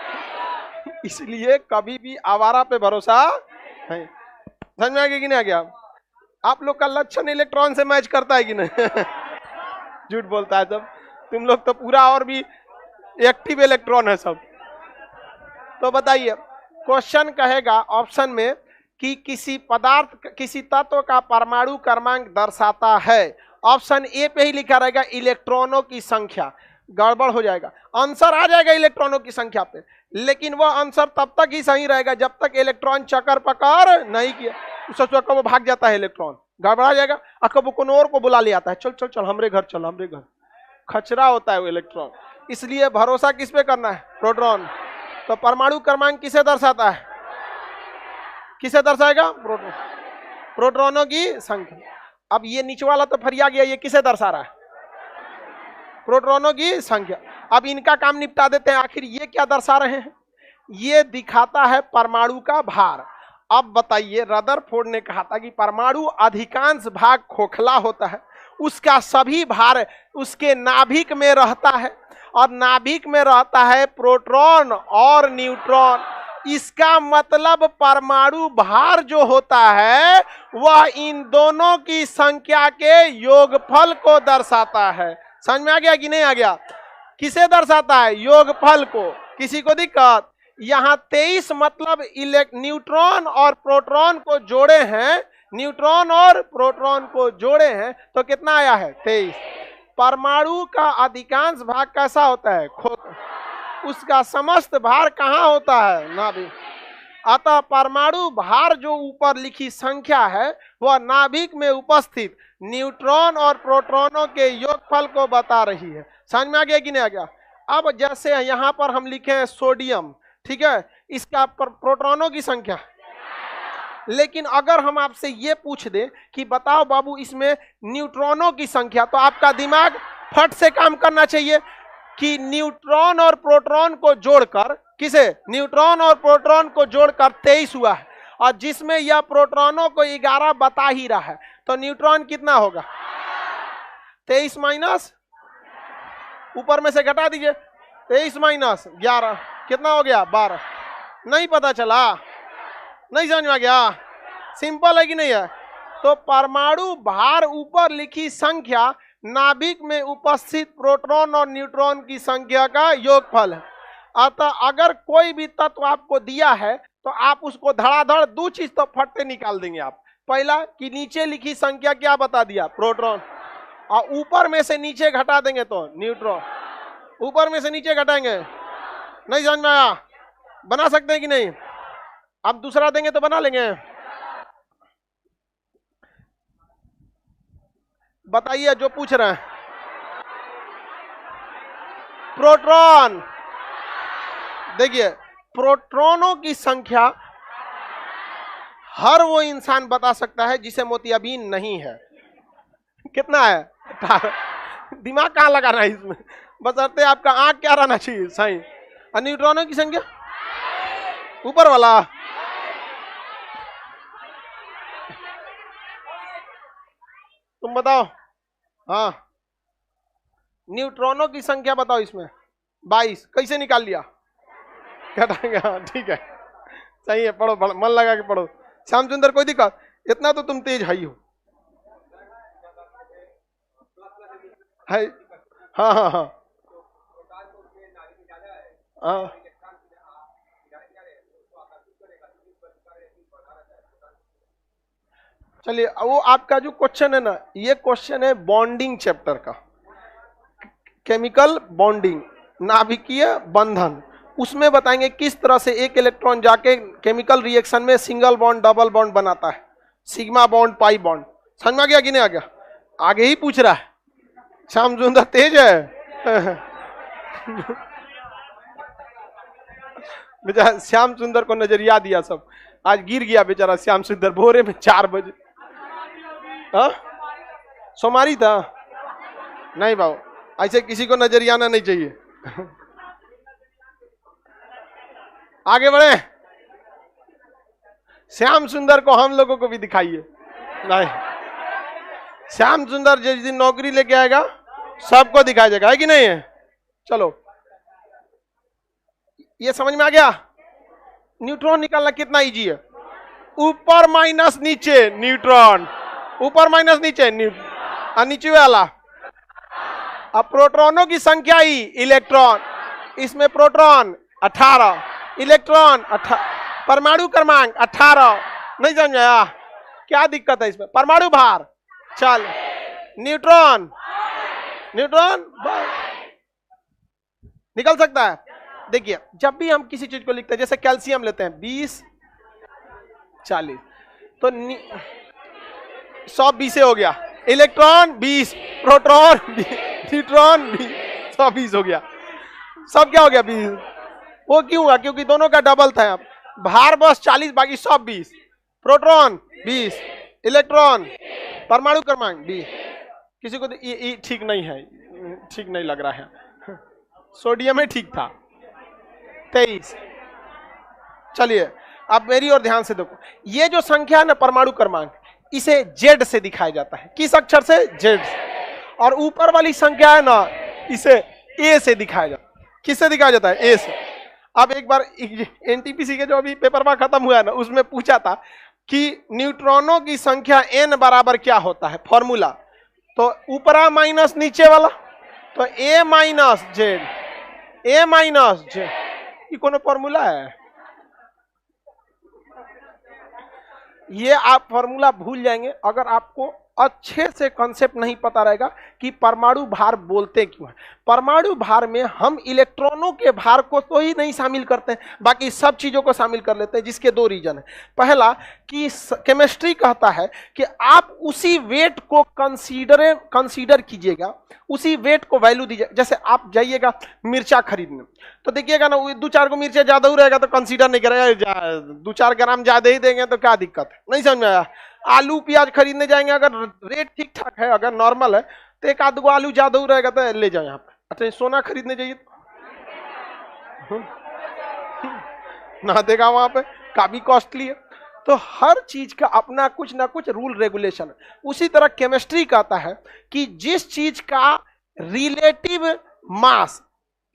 इसलिए कभी भी आवारा पे भरोसा है। समझ में आ गया कि नहीं आ गया? आप लोग का लक्षण इलेक्ट्रॉन से मैच करता है कि नहीं? झूठ बोलता है सब। तुम लोग तो पूरा और भी एक्टिव इलेक्ट्रॉन है सब। तो बताइए, क्वेश्चन कहेगा ऑप्शन में कि किसी पदार्थ, किसी तत्व का परमाणु क्रमांक दर्शाता है। ऑप्शन ए पे ही लिखा रहेगा इलेक्ट्रॉनों की संख्या। गड़बड़ हो जाएगा, आंसर आ जाएगा इलेक्ट्रॉनों की संख्या पे, लेकिन वह आंसर तब तक ही सही रहेगा जब तक इलेक्ट्रॉन चक्कर पकड़ नहीं किया। सोचो वो भाग जाता है इलेक्ट्रॉन, गड़बड़ा जाएगा, कब कोनो और को बुला ले आता है, चल चल चल हमरे घर चल, हमरे घर। खचरा होता है वो इलेक्ट्रॉन। इसलिए भरोसा किस पे करना है? प्रोटॉन। तो परमाणु क्रमांक किसे दर्शाता है? किसे दर्शाएगा? प्रोटॉन। प्रोटॉनों की संख्या। अब ये नीचे वाला तो फरिया गया, ये किसे दर्शा रहा है? प्रोटॉनों की संख्या। अब इनका काम निपटा देते हैं। आखिर ये क्या दर्शा रहे हैं? ये दिखाता है परमाणु का भार। अब बताइए, रदरफोर्ड ने कहा था कि परमाणु अधिकांश भाग खोखला होता है, उसका सभी भार उसके नाभिक में रहता है, और नाभिक में रहता है प्रोटॉन और न्यूट्रॉन। इसका मतलब परमाणु भार जो होता है वह इन दोनों की संख्या के योगफल को दर्शाता है। समझ में आ गया कि नहीं आ गया? किसे दर्शाता है? योगफल को। किसी को दिक्कत? यहाँ 23 मतलब न्यूट्रॉन और प्रोटॉन को जोड़े हैं, न्यूट्रॉन और प्रोटॉन को जोड़े हैं तो कितना आया है? 23। परमाणु का अधिकांश भाग कैसा होता है? उसका समस्त भार कहाँ होता है? नाभिक। अतः परमाणु भार जो ऊपर लिखी संख्या है वह नाभिक में उपस्थित न्यूट्रॉन और प्रोटॉनों के योगफल को बता रही है। समझ में आ गया कि नहीं आ गया? अब जैसे यहाँ पर हम लिखे हैं सोडियम, ठीक है, इसका प्रोटॉनों की संख्या। लेकिन अगर हम आपसे ये पूछ दें कि बताओ बाबू इसमें न्यूट्रॉनों की संख्या, तो आपका दिमाग फट से काम करना चाहिए कि न्यूट्रॉन और प्रोटॉन को जोड़कर, किसे? न्यूट्रॉन और प्रोटॉन को जोड़कर 23 हुआ है, और जिसमें यह प्रोटॉनों को 11 बता ही रहा है, तो न्यूट्रॉन कितना होगा? 23 माइनस, ऊपर में से घटा दीजिए, 23 माइनस 11 कितना हो गया? 12। नहीं पता चला? नहीं समझ में आ गया? सिंपल है कि नहीं है? तो परमाणु भार ऊपर लिखी संख्या नाभिक में उपस्थित प्रोटॉन और न्यूट्रॉन की संख्या का योगफल है। अतः अगर कोई भी तत्व आपको दिया है तो आप उसको धड़ाधड़ दो चीज तो फटते निकाल देंगे आप। पहला कि नीचे लिखी संख्या क्या बता दिया? प्रोटॉन। और ऊपर में से नीचे घटा देंगे तो न्यूट्रॉन। ऊपर में से नीचे घटाएंगे, नहीं समझ में आया? बना सकते हैं कि नहीं? अब दूसरा देंगे तो बना लेंगे। बताइए जो पूछ रहे हैं। प्रोटॉन। देखिए प्रोटॉनों की संख्या हर वो इंसान बता सकता है जिसे मोतियाबिंद नहीं है। कितना है? 18। दिमाग कहाँ लगाना है इसमें? बशर्ते आपका आंख क्या रहना चाहिए? सही। और न्यूट्रॉनों की संख्या ऊपर वाला। तुम बताओ। हाँ, न्यूट्रॉनों की संख्या बताओ इसमें। 22। कैसे निकाल लिया? घटाएंगे। हाँ ठीक है, सही है। पढ़ो, मन लगा के पढ़ो। श्याम सुंदर कोई दिक्कत? इतना तो तुम तेज है ही हो। है? हाँ हाँ हाँ हाँ। चलिए, वो आपका जो क्वेश्चन है ना, ये क्वेश्चन है बॉन्डिंग चैप्टर का, केमिकल बॉन्डिंग, नाभिकीय बंधन। उसमें बताएंगे किस तरह से एक इलेक्ट्रॉन जाके केमिकल रिएक्शन में सिंगल बॉन्ड डबल बॉन्ड बनाता है, सिग्मा बॉन्ड पाई बॉन्ड। समझ में आ गया कि नहीं आ गया? आगे ही पूछ रहा है। श्याम सुंदर तेज है। बेचारा श्याम सुंदर को नजरिया दिया सब, आज गिर गया बेचारा श्याम सुंदर भोरे में 4 बजे। हाँ सोमारी था? नहीं बाबू, ऐसे किसी को नजरियाना नहीं चाहिए। आगे बढ़े। श्याम सुंदर को हम लोगों को भी दिखाइए। नहीं, श्याम सुंदर जिस दिन नौकरी लेके आएगा सबको दिखाया जाएगा, है कि नहीं है? चलो, ये समझ में आ गया? न्यूट्रॉन निकालना कितना इजी है। ऊपर माइनस नीचे न्यूट्रॉन, ऊपर माइनस नीचे न्यूट्रॉन, नीचे वाला। अब प्रोटॉनों की संख्या ही इलेक्ट्रॉन, इसमें प्रोटॉन 18, इलेक्ट्रॉन 18, परमाणु क्रमांक 18। नहीं समझ आया? क्या दिक्कत है इसमें? परमाणु भार चल, न्यूट्रॉन, न्यूट्रॉन निकल सकता है। देखिए जब भी हम किसी चीज को लिखते हैं, जैसे कैल्शियम लेते हैं 20 40, तो 120 हो गया, इलेक्ट्रॉन 20, प्रोटॉन 20, न्यूट्रॉन 20, 120 हो गया, सब क्या हो गया 20। वो क्यों हुआ? क्योंकि दोनों का डबल था। भार बस 40 बाकी सब 20, प्रोटॉन 20, इलेक्ट्रॉन परमाणु क्रमांक 20। किसी को ये ठीक नहीं है, ठीक नहीं लग रहा है, सोडियम में ठीक था 23। चलिए अब मेरी ओर ध्यान से देखो, ये जो संख्या है ना परमाणु क्रमांक, इसे जेड से दिखाया जाता है। किस अक्षर से? जेड से। और ऊपर वाली संख्या है ना, इसे ए से दिखाया जाता है। किससे दिखाया जाता है? ए से। अब एक बार एनटीपीसी के जो अभी पेपर खत्म हुआ है ना, उसमें पूछा था कि न्यूट्रॉनों की संख्या एन बराबर क्या होता है, फॉर्मूला। तो ऊपरा माइनस नीचे वाला, तो ए माइनस जेड, ए माइनस जेड, ये कौन फॉर्मूला है? ये आप फॉर्मूला भूल जाएंगे अगर आपको अच्छे से कॉन्सेप्ट नहीं पता रहेगा कि परमाणु भार बोलते क्यों है। परमाणु भार में हम इलेक्ट्रॉनों के भार को तो ही नहीं शामिल करते हैं, बाकी सब चीजों को शामिल कर लेते हैं, जिसके दो रीजन है। पहला कि केमिस्ट्री कहता है कि आप उसी वेट को कंसीडर कीजिएगा, उसी वेट को वैल्यू दीजिए। जैसे आप जाइएगा मिर्चा खरीदने, तो देखिएगा ना 2-4 को मिर्चा ज्यादा हो रहेगा तो कंसीडर नहीं करेगा, 2-4 ग्राम ज्यादा ही देंगे तो क्या दिक्कत है, नहीं समझ में आया। आलू प्याज खरीदने जाएंगे, अगर रेट ठीक ठाक है, अगर नॉर्मल है, तो एक आध गो आलू ज्यादा हो रहेगा तो ले जाओ यहाँ पे। अच्छा सोना खरीदने जाइए तो ना देगा वहां पे, काफी कॉस्टली है। तो हर चीज का अपना कुछ ना कुछ रूल रेगुलेशन है। उसी तरह केमिस्ट्री कहता है कि जिस चीज का रिलेटिव मास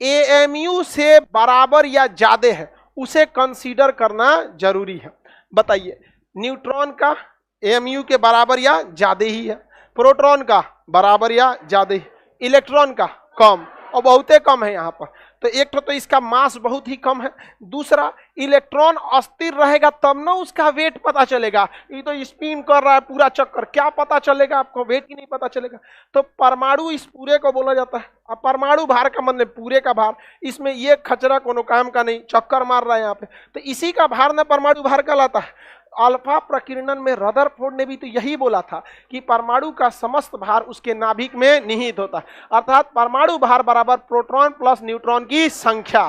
एएमयू से बराबर या ज्यादा है उसे कंसीडर करना जरूरी है। बताइए, न्यूट्रॉन का एएमयू के बराबर या ज्यादा ही है, प्रोटॉन का बराबर या ज्यादा ही, इलेक्ट्रॉन का कम और बहुते कम है यहाँ पर। तो एक तो इसका मास बहुत ही कम है, दूसरा इलेक्ट्रॉन अस्थिर रहेगा तब ना उसका वेट पता चलेगा। ये तो स्पिन कर रहा है पूरा चक्कर, क्या पता चलेगा आपको? वेट ही नहीं पता चलेगा। तो परमाणु इस पूरे को बोला जाता है। अब परमाणु भार का मतलब पूरे का भार, इसमें ये खचरा कोनो काम का नहीं, चक्कर मार रहा है यहाँ पे, तो इसी का भार ना परमाणु भार कहलाता है। अल्फा प्रकीर्णन में रदरफोर्ड ने भी तो यही बोला था कि परमाणु का समस्त भार उसके नाभिक में निहित होता है, अर्थात परमाणु भार बराबर प्रोटॉन प्लस न्यूट्रॉन की संख्या।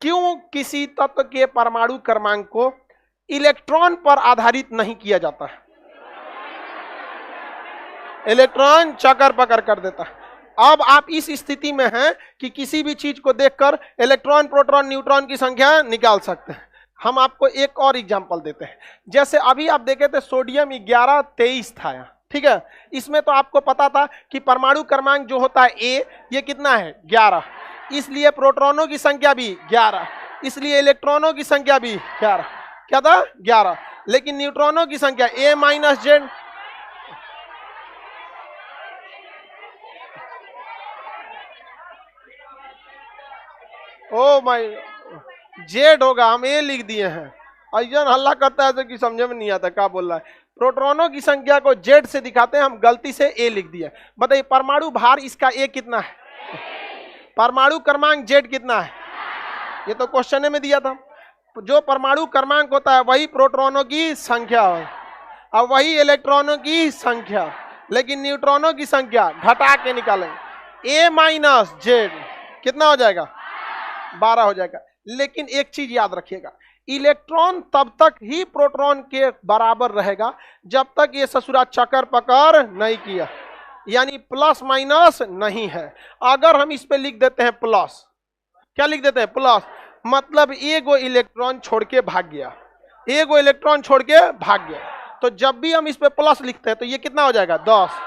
क्यों किसी तत्व के परमाणु क्रमांक को इलेक्ट्रॉन पर आधारित नहीं किया जाता है? इलेक्ट्रॉन चक्कर पकड़ कर देता है। अब आप इस स्थिति में हैं कि किसी भी चीज को देखकर इलेक्ट्रॉन प्रोटॉन न्यूट्रॉन की संख्या निकाल सकते हैं। हम आपको एक और एग्जांपल देते हैं। जैसे अभी आप देखे थे सोडियम 11-23 था यहाँ, ठीक है। इसमें तो आपको पता था कि परमाणु क्रमांक जो होता है ए, ये कितना है 11, इसलिए प्रोटॉनों की संख्या भी 11, इसलिए इलेक्ट्रॉनों की संख्या भी 11। क्या था? 11। लेकिन न्यूट्रॉनों की संख्या ए माइनस जेड, ओ माई जेड होगा, हम ए लिख दिए हैं। अजन हल्ला करता है तो कि समझ में नहीं आता क्या बोल रहा है। प्रोटॉनों की संख्या को जेड से दिखाते हैं, हम गलती से ए लिख दिए। बताइए परमाणु भार इसका ए कितना है, परमाणु क्रमांक जेड कितना है? ये तो क्वेश्चन में दिया था। जो परमाणु क्रमांक होता है वही प्रोटॉनों की संख्या है और वही इलेक्ट्रॉनों की संख्या, लेकिन न्यूट्रॉनों की संख्या घटा के निकालेंगे। ए माइनस जेड कितना हो जाएगा? 12 हो जाएगा। लेकिन एक चीज याद रखिएगा, इलेक्ट्रॉन तब तक ही प्रोटॉन के बराबर रहेगा जब तक ये ससुरा चक्कर पकड़ नहीं किया, यानी प्लस माइनस नहीं है। अगर हम इस पे लिख देते हैं प्लस, क्या लिख देते हैं? प्लस, मतलब एगो इलेक्ट्रॉन छोड़ के भाग गया, एगो इलेक्ट्रॉन छोड़ के भाग गया। तो जब भी हम इस पे प्लस लिखते हैं तो ये कितना हो जाएगा? 10।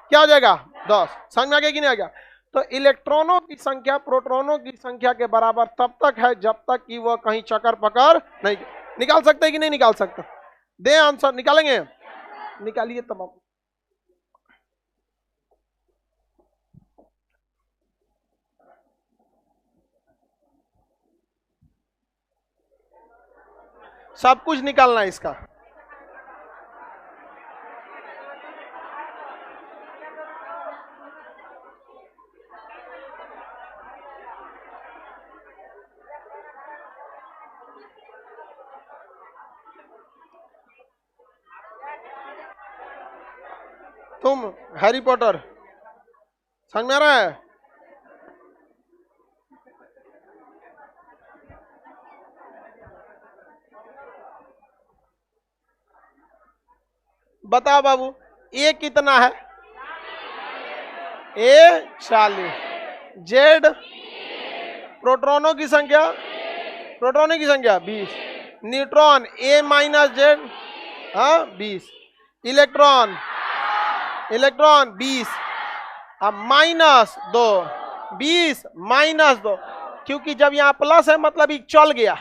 क्या हो जाएगा? 10। समझ में आ गया कि नहीं आ गया? तो इलेक्ट्रॉनों की संख्या प्रोटॉनों की संख्या के बराबर तब तक है जब तक कि वह कहीं चक्कर पकड़ नहीं। निकाल सकते हैं कि नहीं निकाल सकते? दे आंसर, निकालेंगे? निकालिए तमाम। सब कुछ निकालना है इसका। तुम हैरी पॉटर, समझ में आ रहा है? बताओ बाबू, ए कितना है? ए 40, जेड प्रोटॉनों की संख्या, प्रोटॉनों की संख्या 20, न्यूट्रॉन ए माइनस जेड, हाँ 20, इलेक्ट्रॉन, इलेक्ट्रॉन 20, अब -2, 20 -2, क्योंकि जब यहाँ प्लस है मतलब ये चल गया,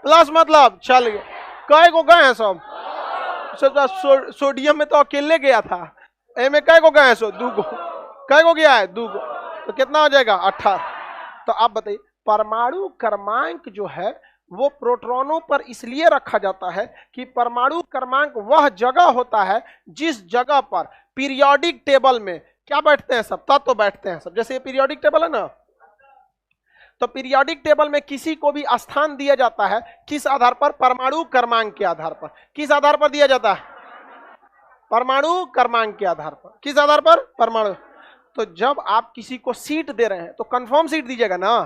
प्लस मतलब चल गया। कै को गए हैं सब? सोडियम में तो अकेले गया था, ए में कै को गए हैं? सो 2 को, कै को गया है? 2 को, तो कितना हो जाएगा? 18। तो आप बताइए, परमाणु क्रमांक जो है वो प्रोटॉनों पर इसलिए रखा जाता है कि परमाणु क्रमांक वह जगह होता है जिस जगह पर पीरियोडिक टेबल में क्या बैठते हैं सब? तत्व बैठते हैं सब। जैसे ये पीरियोडिक टेबल है ना, तो पीरियोडिक टेबल में किसी को भी स्थान दिया जाता है किस आधार पर? परमाणु क्रमांक के आधार पर। किस आधार पर दिया जाता है? परमाणु क्रमांक के आधार पर। किस आधार पर? परमाणु। तो जब आप किसी को सीट दे रहे हैं तो कंफर्म सीट दीजिएगा ना।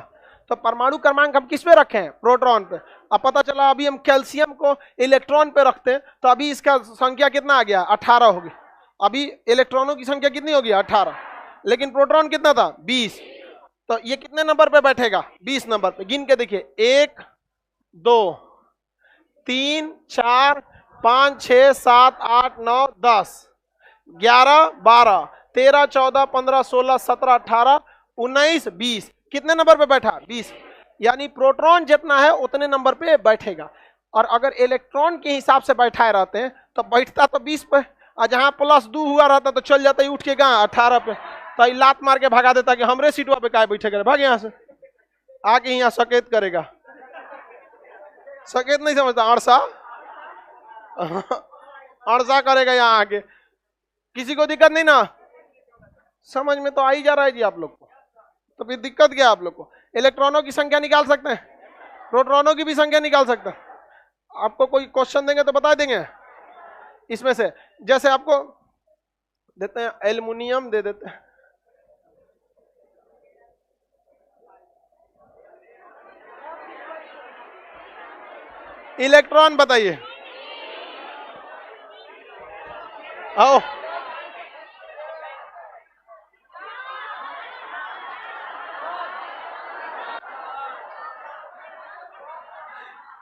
तो परमाणु क्रमांक हम किस पे रखे हैं? प्रोटॉन पे। अब पता चला अभी हम कैल्शियम को इलेक्ट्रॉन पे रखते हैं तो अभी इसका संख्या कितना आ गया? 18 होगी। अभी इलेक्ट्रॉनों की संख्या कितनी होगी? 18, लेकिन प्रोटॉन कितना था? 20। तो ये कितने नंबर पे बैठेगा? 20 नंबर पे। गिन के देखिए, 1 2 3 4 5 6 7 8 9 10 11 12 13 14 15 16 17 18 19 20। कितने नंबर पे बैठा? 20। यानी प्रोटॉन जितना है उतने नंबर पे बैठेगा। और अगर इलेक्ट्रॉन के हिसाब से बैठाए रहते हैं तो बैठता तो 20 पे, और जहां +2 हुआ रहता तो चल जाता ही उठ के 18 पे। तो लात मार के भगा देता कि हमरे सीटवा पे काय बैठे करे, भाग यहाँ से, आके यहाँ सकेत करेगा। सकेत नहीं समझता, अड़सा अड़सा करेगा यहाँ आके। किसी को दिक्कत नहीं ना? समझ में तो आ ही जा रहा है जी आप लोग को। तो फिर दिक्कत क्या है आप लोग को? इलेक्ट्रॉनों की संख्या निकाल सकते हैं, प्रोटॉनों की भी संख्या निकाल सकते हैं। आपको कोई क्वेश्चन देंगे तो बता देंगे इसमें से। जैसे आपको देते हैं एल्युमिनियम, दे देते हैं, इलेक्ट्रॉन बताइए। आओ,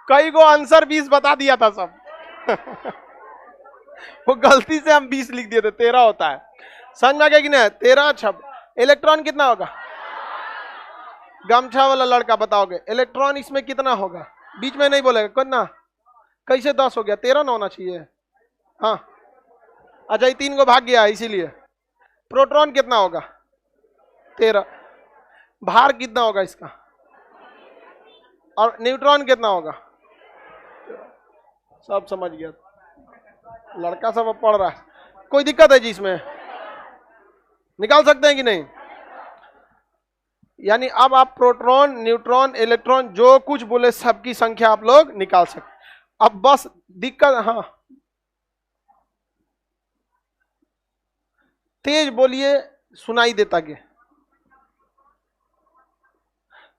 कई को आंसर 20 बता दिया था सब वो गलती से हम 20 लिख दिए थे, 13 होता है। समझ में आ गया कि नहीं? 13 छब। इलेक्ट्रॉन कितना होगा? गमछा वाला लड़का बताओगे इलेक्ट्रॉन इसमें कितना होगा? बीच में नहीं बोलेगा कितना? कैसे 10 हो गया? 13 ना होना चाहिए। हाँ अच्छा, ये 3 को भाग गया इसीलिए। प्रोटॉन कितना होगा? 13। भार कितना होगा इसका? और न्यूट्रॉन कितना होगा? सब समझ गया, लड़का सब अब पढ़ रहा है। कोई दिक्कत है जी इसमें? निकाल सकते हैं कि नहीं? यानी अब आप प्रोटॉन, न्यूट्रॉन, इलेक्ट्रॉन जो कुछ बोले सबकी संख्या आप लोग निकाल सकते। अब बस दिक्कत, हाँ तेज बोलिए, सुनाई देता कि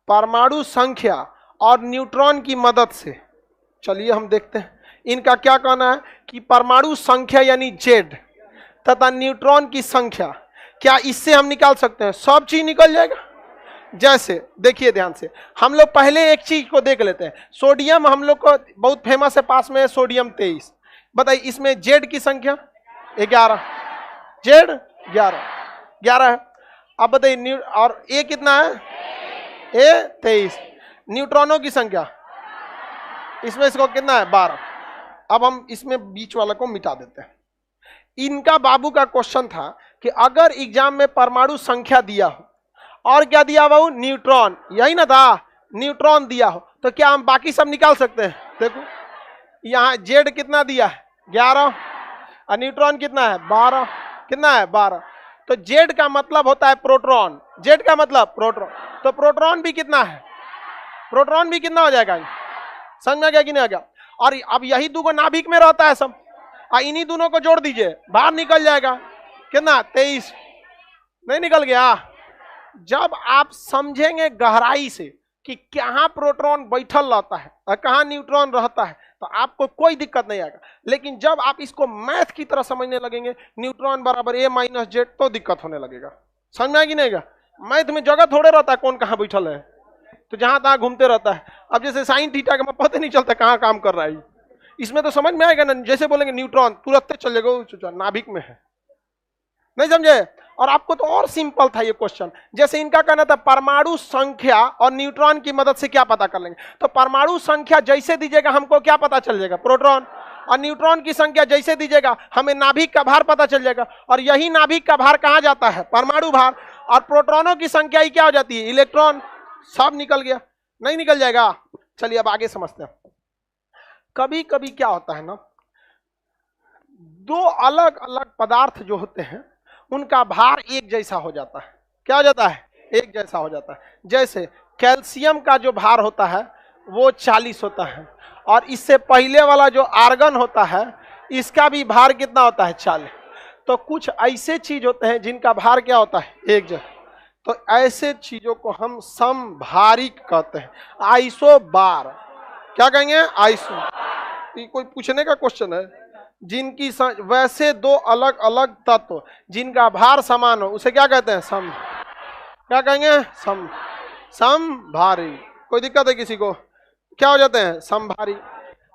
परमाणु संख्या और न्यूट्रॉन की मदद से, चलिए हम देखते हैं इनका क्या कहना है कि परमाणु संख्या यानी जेड तथा न्यूट्रॉन की संख्या, क्या इससे हम निकाल सकते हैं? सब चीज निकल जाएगा। जैसे देखिए ध्यान से, हम लोग पहले एक चीज को देख लेते हैं। सोडियम हम लोग को बहुत फेमस है, पास में है सोडियम 23। बताइए इसमें जेड की संख्या 11, जेड 11 है। अब बताइए और ए कितना है? ए 23। न्यूट्रॉनों की संख्या इसमें इसको कितना है? 12। अब हम इसमें बीच वाला को मिटा देते हैं। इनका बाबू का क्वेश्चन था कि अगर एग्जाम में परमाणु संख्या दिया हो और क्या दिया बाबू? न्यूट्रॉन, यही ना था? न्यूट्रॉन दिया हो तो क्या हम बाकी सब निकाल सकते हैं? देखो यहाँ जेड कितना दिया है? 11, और न्यूट्रॉन कितना है? 12। कितना है? 12। तो जेड का मतलब होता है प्रोटॉन, जेड का मतलब प्रोटॉन। तो प्रोटॉन भी कितना है? प्रोटॉन भी कितना हो जाएगा? समझ में आ गया कि नहीं आ गया? और अब यही 2 नाभिक में रहता है सब, और इन्हीं दोनों को जोड़ दीजिए, बाहर निकल जाएगा। कितना 23 नहीं निकल गया। जब आप समझेंगे गहराई से कि कहां प्रोटॉन बैठल रहता है और कहां न्यूट्रॉन रहता है, तो आपको कोई दिक्कत नहीं आएगा। लेकिन जब आप इसको मैथ की तरह समझने लगेंगे, न्यूट्रॉन बराबर a माइनस जेड, तो दिक्कत होने लगेगा। समझ में आएगी नहीं? मैथ में जगह थोड़े रहता है कौन कहां बैठल है, तो जहां तहां घूमते रहता है। अब जैसे साइन थीटा का पता नहीं चलता कहां काम कर रहा है, इसमें तो समझ में आएगा ना। जैसे बोलेंगे न्यूट्रॉन, तुरंत चलेगा नाभिक में है, नहीं समझे? और आपको तो और सिंपल था ये क्वेश्चन। जैसे इनका कहना था परमाणु संख्या और न्यूट्रॉन की मदद से क्या पता कर लेंगे, तो परमाणु संख्या जैसे दीजिएगा हमको क्या पता चल जाएगा, प्रोटॉन। और न्यूट्रॉन की संख्या जैसे दीजिएगा हमें नाभिक का भार पता चल जाएगा। और यही नाभिक का भार कहां जाता है, परमाणु भार। और प्रोटॉनों की संख्या ही क्या हो जाती है, इलेक्ट्रॉन। सब निकल गया, नहीं निकल जाएगा? चलिए अब आगे समझते हैं। कभी कभी क्या होता है ना, दो अलग अलग पदार्थ जो होते हैं उनका भार एक जैसा हो जाता है। क्या हो जाता है, एक जैसा हो जाता है। जैसे कैल्शियम का जो भार होता है वो 40 होता है, और इससे पहले वाला जो आर्गन होता है इसका भी भार कितना होता है, 40। तो कुछ ऐसे चीज होते हैं जिनका भार क्या होता है, एक जैसा। तो ऐसे चीजों को हम समभारिक कहते हैं। आइसोबार, क्या कहेंगे, आइसो। ये कोई पूछने का क्वेश्चन है? जिनकी वैसे दो अलग अलग तत्व जिनका भार समान हो उसे क्या कहते हैं, सम। क्या कहेंगे, सम, समभारी। कोई दिक्कत है किसी को? क्या हो जाते हैं, समभारी।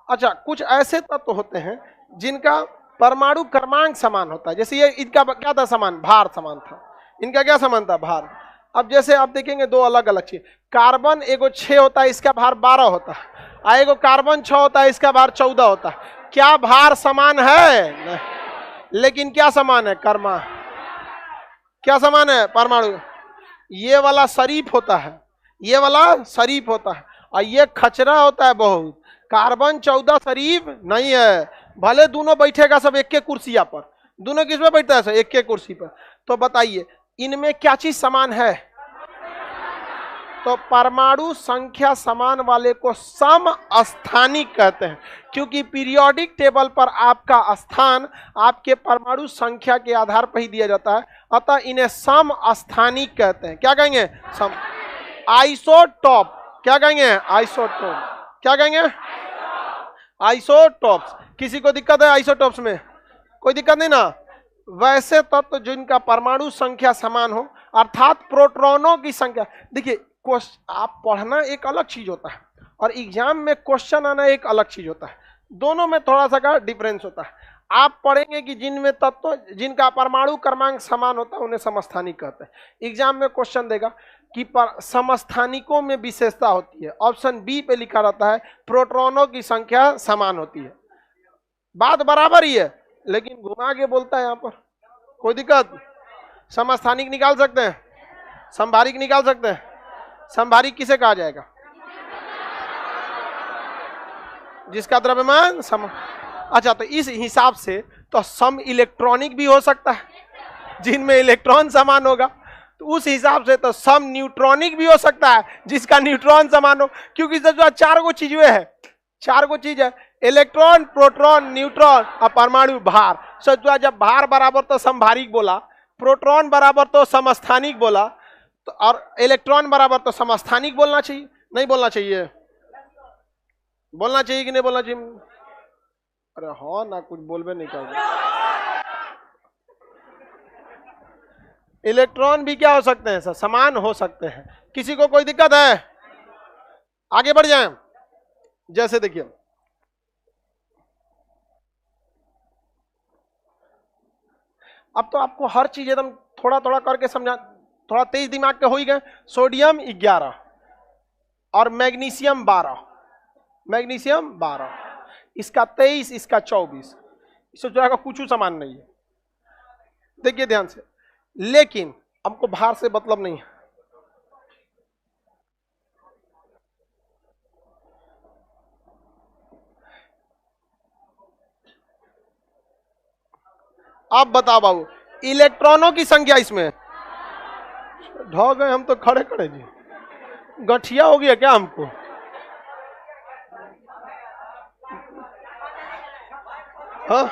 अच्छा, कुछ ऐसे तत्व होते हैं जिनका परमाणु क्रमांक समान होता है। जैसे ये इनका क्या था, समान, भार समान था। इनका क्या समान था, भार। अब जैसे आप देखेंगे दो अलग अलग चीज, कार्बन एगो 6 होता है, इसका भार 12 होता है, और एगो कार्बन 6 होता है, इसका भार 14 होता है। क्या भार समान है? नहीं। लेकिन क्या समान है, कर्मा। क्या समान है, परमाणु। ये वाला शरीफ होता है, ये वाला शरीफ होता है, और ये खचरा होता है बहुत। कार्बन 14 शरीफ नहीं है। भले दोनों बैठेगा सब एक के कुर्सिया पर, दोनों किस में बैठता है, सब एक के कुर्सी पर। तो बताइए इनमें क्या चीज समान है? तो परमाणु संख्या समान वाले को समस्थानिक कहते हैं, क्योंकि पीरियोडिक टेबल पर आपका स्थान आपके परमाणु संख्या के आधार पर ही दिया जाता है, अतः इन्हें समस्थानिक कहते हैं। क्या कहेंगे, सम। आइसोटॉप, क्या कहेंगे, आइसोटॉप। क्या कहेंगे, आइसोटॉप्स। किसी को दिक्कत है आइसोटॉप्स में? कोई दिक्कत नहीं ना। वैसे तत्व जिनका परमाणु संख्या समान हो, अर्थात प्रोटॉनों की संख्या। देखिए आप पढ़ना एक अलग चीज होता है और एग्जाम में क्वेश्चन आना एक अलग चीज होता है। दोनों में थोड़ा सा का डिफरेंस होता है। आप पढ़ेंगे कि जिनमें तत्व जिनका परमाणु क्रमांक समान होता है उन्हें समस्थानिक कहते हैं। एग्जाम में क्वेश्चन देगा कि समस्थानिकों में विशेषता होती है। ऑप्शन बी पे लिखा रहता है प्रोटॉनों की संख्या समान होती है। बात बराबर ही है, लेकिन घुमा के बोलता है यहाँ पर। कोई दिक्कत? समस्थानिक निकाल सकते हैं, समभारिक निकाल सकते हैं। समभारिक किसे कहा जाएगा? जिसका द्रव्यमान सम। अच्छा, तो इस हिसाब से तो सम इलेक्ट्रॉनिक भी हो सकता है, जिनमें इलेक्ट्रॉन समान होगा। तो उस हिसाब से तो सम न्यूट्रॉनिक भी हो सकता है, जिसका न्यूट्रॉन समान हो। क्योंकि जो 4 गो चीजें है, 4 गो चीज है, इलेक्ट्रॉन, प्रोटॉन, न्यूट्रॉन और परमाणु भार। सोचो जब भार बराबर तो समभारिक बोला, प्रोटॉन बराबर तो समस्थानिक बोला, तो और इलेक्ट्रॉन बराबर तो समस्थानिक बोलना चाहिए, नहीं बोलना चाहिए? बोलना चाहिए कि नहीं बोलना चाहिए? अरे हाँ ना, कुछ बोलबे नहीं कर। इलेक्ट्रॉन भी क्या हो सकते हैं, सर, समान हो सकते हैं। किसी को कोई दिक्कत है? आगे बढ़ जाएं। जैसे देखिए अब तो आपको हर चीज एकदम थोड़ा थोड़ा करके समझा, थोड़ा तेज दिमाग के हो ही गए। सोडियम 11 और मैग्नीशियम 12, मैग्नीशियम 12, इसका 23, इसका 24। इससे जो है कुछ समान नहीं है। देखिए ध्यान से, लेकिन हमको भार से मतलब नहीं है। आप बताओ बाबू, इलेक्ट्रॉनों की संख्या इसमें ढह गए हम तो खड़े खड़े जी। गठिया हो गया क्या हमको? हाँ,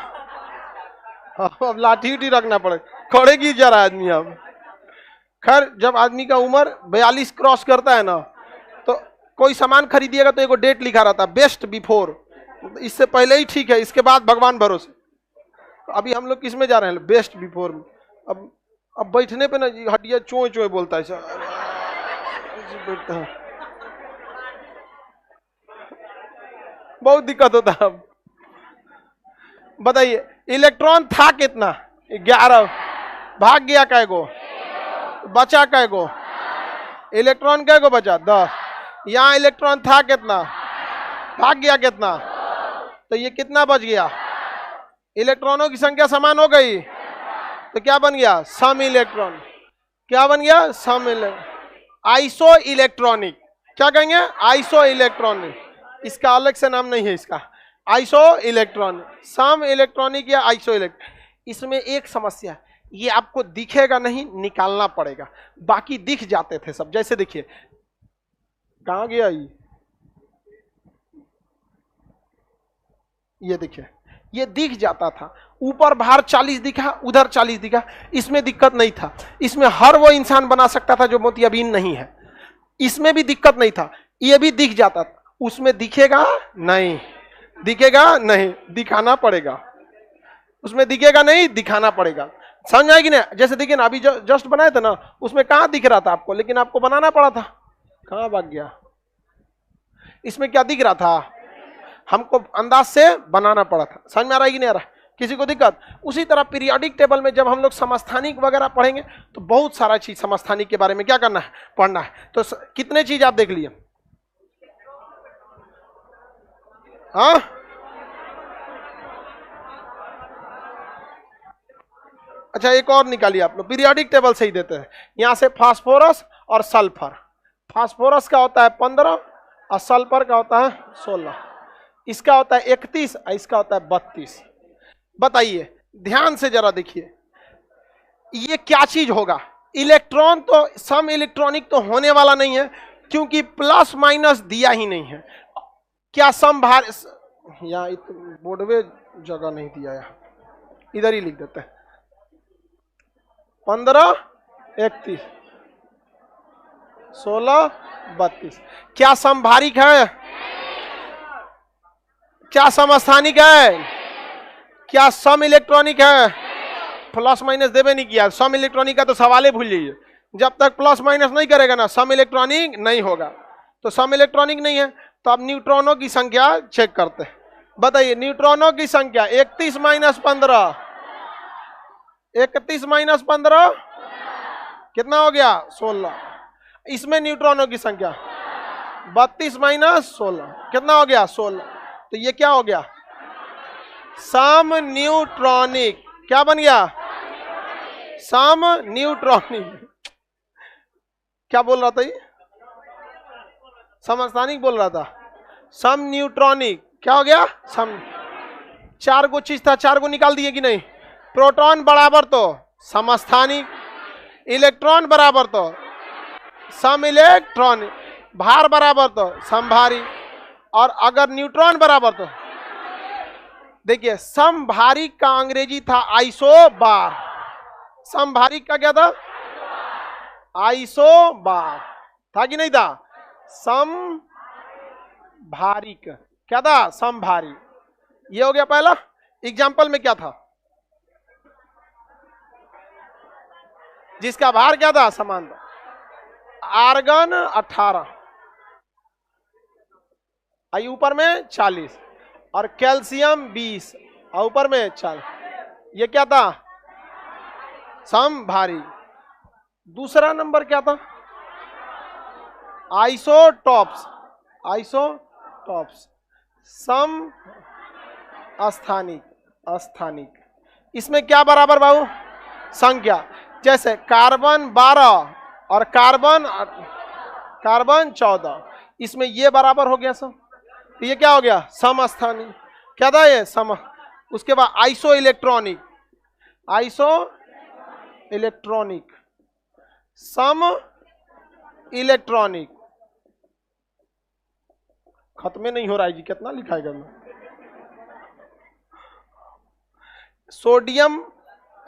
अब लाठी उठी रखना पड़ेगा। करेगी जरा आदमी अब। खैर जब आदमी का उम्र 42 क्रॉस करता है ना, तो कोई सामान खरीदिएगा तो एगो डेट लिखा रहता है, बेस्ट बिफोर, इससे पहले ही ठीक है, इसके बाद भगवान भरोसे। अभी हम लोग किस में जा रहे हैं? बेस्ट बिफोर में। अब बैठने पे ना हड्डियां चोय चोय बोलता है, बैठता है, बहुत दिक्कत होता है। अब बताइए इलेक्ट्रॉन था कितना? 11, भाग गया कैगो? बचा कैगो? इलेक्ट्रॉन कैगो बचा? 10। यहाँ इलेक्ट्रॉन था कितना? भाग गया कितना? तो ये कितना बच गया? इलेक्ट्रॉनों की संख्या समान हो गई, तो क्या बन गया? सम इलेक्ट्रॉन। क्या बन गया? सम इलेक्ट्रॉन। आइसो इलेक्ट्रॉनिक, क्या कहेंगे? Iso electronic. इसका अलग से नाम नहीं है इसका, आइसो इलेक्ट्रॉनिक, सम इलेक्ट्रॉनिक या आइसो इलेक्ट्रॉनिक। इसमें एक समस्या, ये आपको दिखेगा नहीं, निकालना पड़ेगा। बाकी दिख जाते थे सब, जैसे देखिए, कहां गया ये देखिए, ये दिख जाता था, ऊपर बाहर 40 दिखा, उधर 40 दिखा, इसमें दिक्कत नहीं था। इसमें हर वो इंसान बना सकता था जो मोतियाबिंद नहीं है, इसमें भी दिक्कत नहीं था, ये भी दिख जाता था। उसमें दिखेगा नहीं, दिखेगा नहीं, दिखाना पड़ेगा। उसमें दिखेगा नहीं, दिखाना पड़ेगा। समझ आएगी ना? जैसे देखिए ना, अभी जस्ट बनाए थे ना, उसमें कहां दिख रहा था आपको, लेकिन आपको बनाना पड़ा था। कहां भाग गया? इसमें क्या दिख रहा था? हमको अंदाज से बनाना पड़ा था। समझ में आ रहा है कि नहीं आ रहा? किसी को दिक्कत? उसी तरह पीरियोडिक टेबल में जब हम लोग समस्थानिक वगैरह पढ़ेंगे तो बहुत सारा चीज समस्थानिक के बारे में क्या करना है? पढ़ना है। तो कितने चीज आप देख लिए? हाँ, अच्छा एक और निकालिए आप लोग, पीरियोडिक टेबल से ही देते हैं। यहां से फास्फोरस और सल्फर, फास्फोरस का होता है 15 और सल्फर का होता है 16। इसका होता है 31 और इसका होता है 32। बताइए ध्यान से जरा देखिए, ये क्या चीज होगा? इलेक्ट्रॉन तो सम इलेक्ट्रॉनिक तो होने वाला नहीं है, क्योंकि प्लस माइनस दिया ही नहीं है। क्या सम भार, या बोर्डवे जगह नहीं दिया, यहाँ इधर ही लिख देते हैं, 15 31 16 32। क्या समभारिक है? क्या समस्थानिक है? क्या सम इलेक्ट्रॉनिक है? प्लस माइनस देवे नहीं किया, सम इलेक्ट्रॉनिक का तो सवाल ही भूल जाइए। जब तक प्लस माइनस नहीं करेगा ना, सम इलेक्ट्रॉनिक नहीं होगा। तो सम इलेक्ट्रॉनिक नहीं है, तो अब न्यूट्रॉनों की संख्या चेक करते हैं। बताइए न्यूट्रॉनों की संख्या 31 माइनस 15, 31 माइनस 15 कितना हो गया? 16। इसमें न्यूट्रॉनों की संख्या 32 माइनस 16 कितना हो गया? 16। तो ये क्या हो गया? सम न्यूट्रॉनिक। क्या बन गया? सम न्यूट्रॉनिक। क्या बोल रहा था ये? समस्थानिक बोल रहा था। सम न्यूट्रॉनिक क्या हो गया? सम। 4 गो चीज था, 4 गो निकाल दिए कि नहीं? प्रोटॉन बराबर तो समस्थानिक, इलेक्ट्रॉन बराबर तो सम इलेक्ट्रॉनिक, भार बराबर तो समभारी, और अगर न्यूट्रॉन बराबर तो देखिए समभारिक का अंग्रेजी था आइसोबार। समभारिक का क्या था? आइसोबार था कि नहीं था? समभारिक क्या था? समभारी। ये हो गया पहला। एग्जाम्पल में क्या था? जिसका भार क्या था? समान था। आर्गन 18, आई ऊपर में 40, और कैल्शियम 20 और ऊपर में 40। ये क्या था? समभारी। दूसरा नंबर क्या था? Isotopes, isotopes. सम अस्थानिक, अस्थानिक। इसमें क्या बराबर बाबू? संख्या। जैसे कार्बन 12 और कार्बन 14, इसमें ये बराबर हो गया सब। तो ये क्या हो गया? समस्थानिक। क्या था ये? सम। उसके बाद आइसो इलेक्ट्रॉनिक, आइसो इलेक्ट्रॉनिक, सम इलेक्ट्रॉनिक। खत्म नहीं हो रहा है जी, कितना लिखाएगा मैं? सोडियम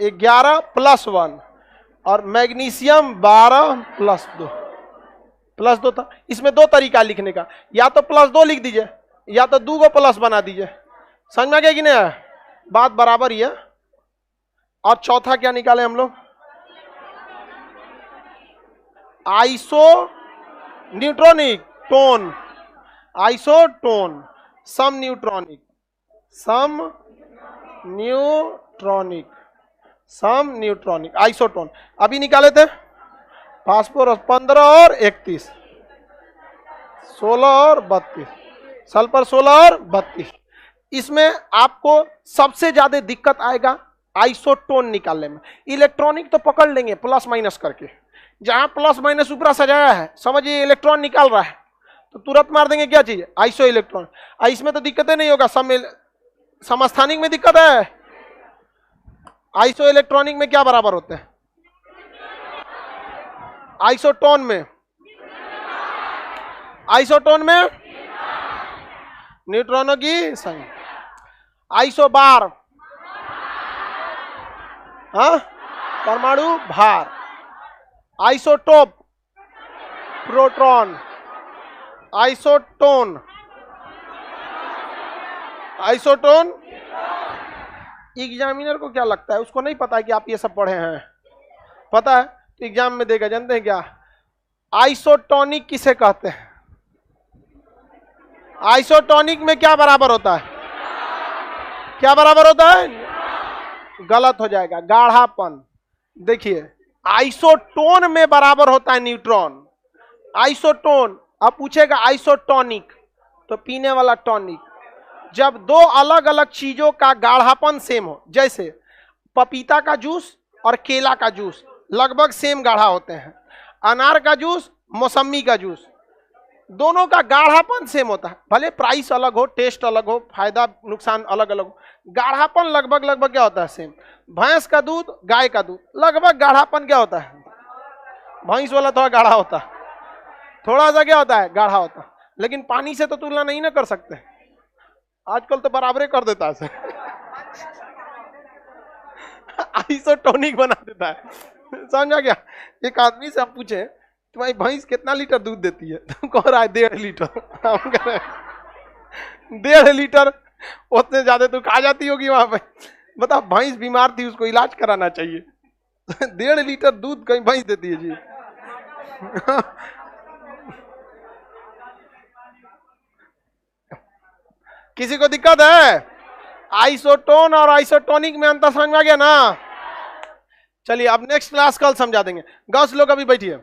11 + 1 और मैग्नीशियम 12 + 2 +2 था। इसमें दो तरीका लिखने का, या तो +2 लिख दीजिए या तो 2 को प्लस बना दीजिए। समझ में आ गया कि नहीं? बात बराबर ही है। और चौथा क्या निकाले हम लोग? आइसो न्यूट्रॉनिक टोन, आइसोटोन, सम न्यूट्रॉनिक, सम न्यूट्रॉनिक, सम न्यूट्रॉनिक, आइसोटोन। अभी निकाले थे फास्फोरस 15 और 31, 16 और 32, सल्फर 16 और 32। इसमें आपको सबसे ज्यादा दिक्कत आएगा आइसोटोन निकालने में। इलेक्ट्रॉनिक तो पकड़ लेंगे प्लस माइनस करके, जहां प्लस माइनस ऊपर सजाया है समझिए इलेक्ट्रॉन निकाल रहा है तो तुरंत मार देंगे क्या चीज? Iso electron. इसमें तो दिक्कतें नहीं होगा, समस्थानिक में दिक्कत है। आइसो इलेक्ट्रॉनिक में क्या बराबर होते हैं? आइसोटोन में, आइसोटोन में न्यूट्रॉनों की संख्या। आइसोबार, हाँ, परमाणु भार। Isotope, proton. Isotone, isotone. Examiner को क्या लगता है? उसको नहीं पता है कि आप ये सब पढ़े हैं? पता है तो एग्जाम में देगा। जानते हैं क्या आइसोटोनिक किसे कहते हैं? आइसोटोनिक में क्या बराबर होता है? क्या बराबर होता है? गलत हो जाएगा, गाढ़ापन। देखिए आइसोटोन में बराबर होता है न्यूट्रॉन। आइसोटोन। अब पूछेगा आइसोटोनिक तो पीने वाला टॉनिक। जब दो अलग अलग चीजों का गाढ़ापन सेम हो, जैसे पपीता का जूस और केला का जूस लगभग सेम गाढ़ा होते हैं, अनार का जूस, मौसमी का जूस, दोनों का गाढ़ापन सेम होता है। भले प्राइस अलग हो, टेस्ट अलग हो, फायदा नुकसान अलग अलग हो, गाढ़ापन लगभग लगभग क्या होता है? सेम। भैंस का दूध, गाय का दूध, लगभग गाढ़ापन क्या होता है? भैंस वाला थोड़ा गाढ़ा होता है, थोड़ा सा क्या होता है? गाढ़ा होता है। लेकिन पानी से तो तुलना नहीं ना कर सकते, आजकल तो बराबरे कर देता है आइसोटोनिक बना देता है। समझा क्या? एक आदमी से आप पूछे तुम्हारी भैंस कितना लीटर दूध देती है, तुम कह रहा है 1.5 लीटर। हम कह रहे 1.5 लीटर, उतने ज्यादा तो खा जाती होगी वहां पे। बताओ, भैंस बीमार थी, उसको इलाज कराना चाहिए। 1.5 लीटर दूध कहीं भैंस देती है जी? किसी को दिक्कत है? आइसोटोन और आइसोटोनिक में अंतर समझ में आ गया ना? चलिए अब नेक्स्ट क्लास कल समझा देंगे। 10 लोग अभी बैठिए।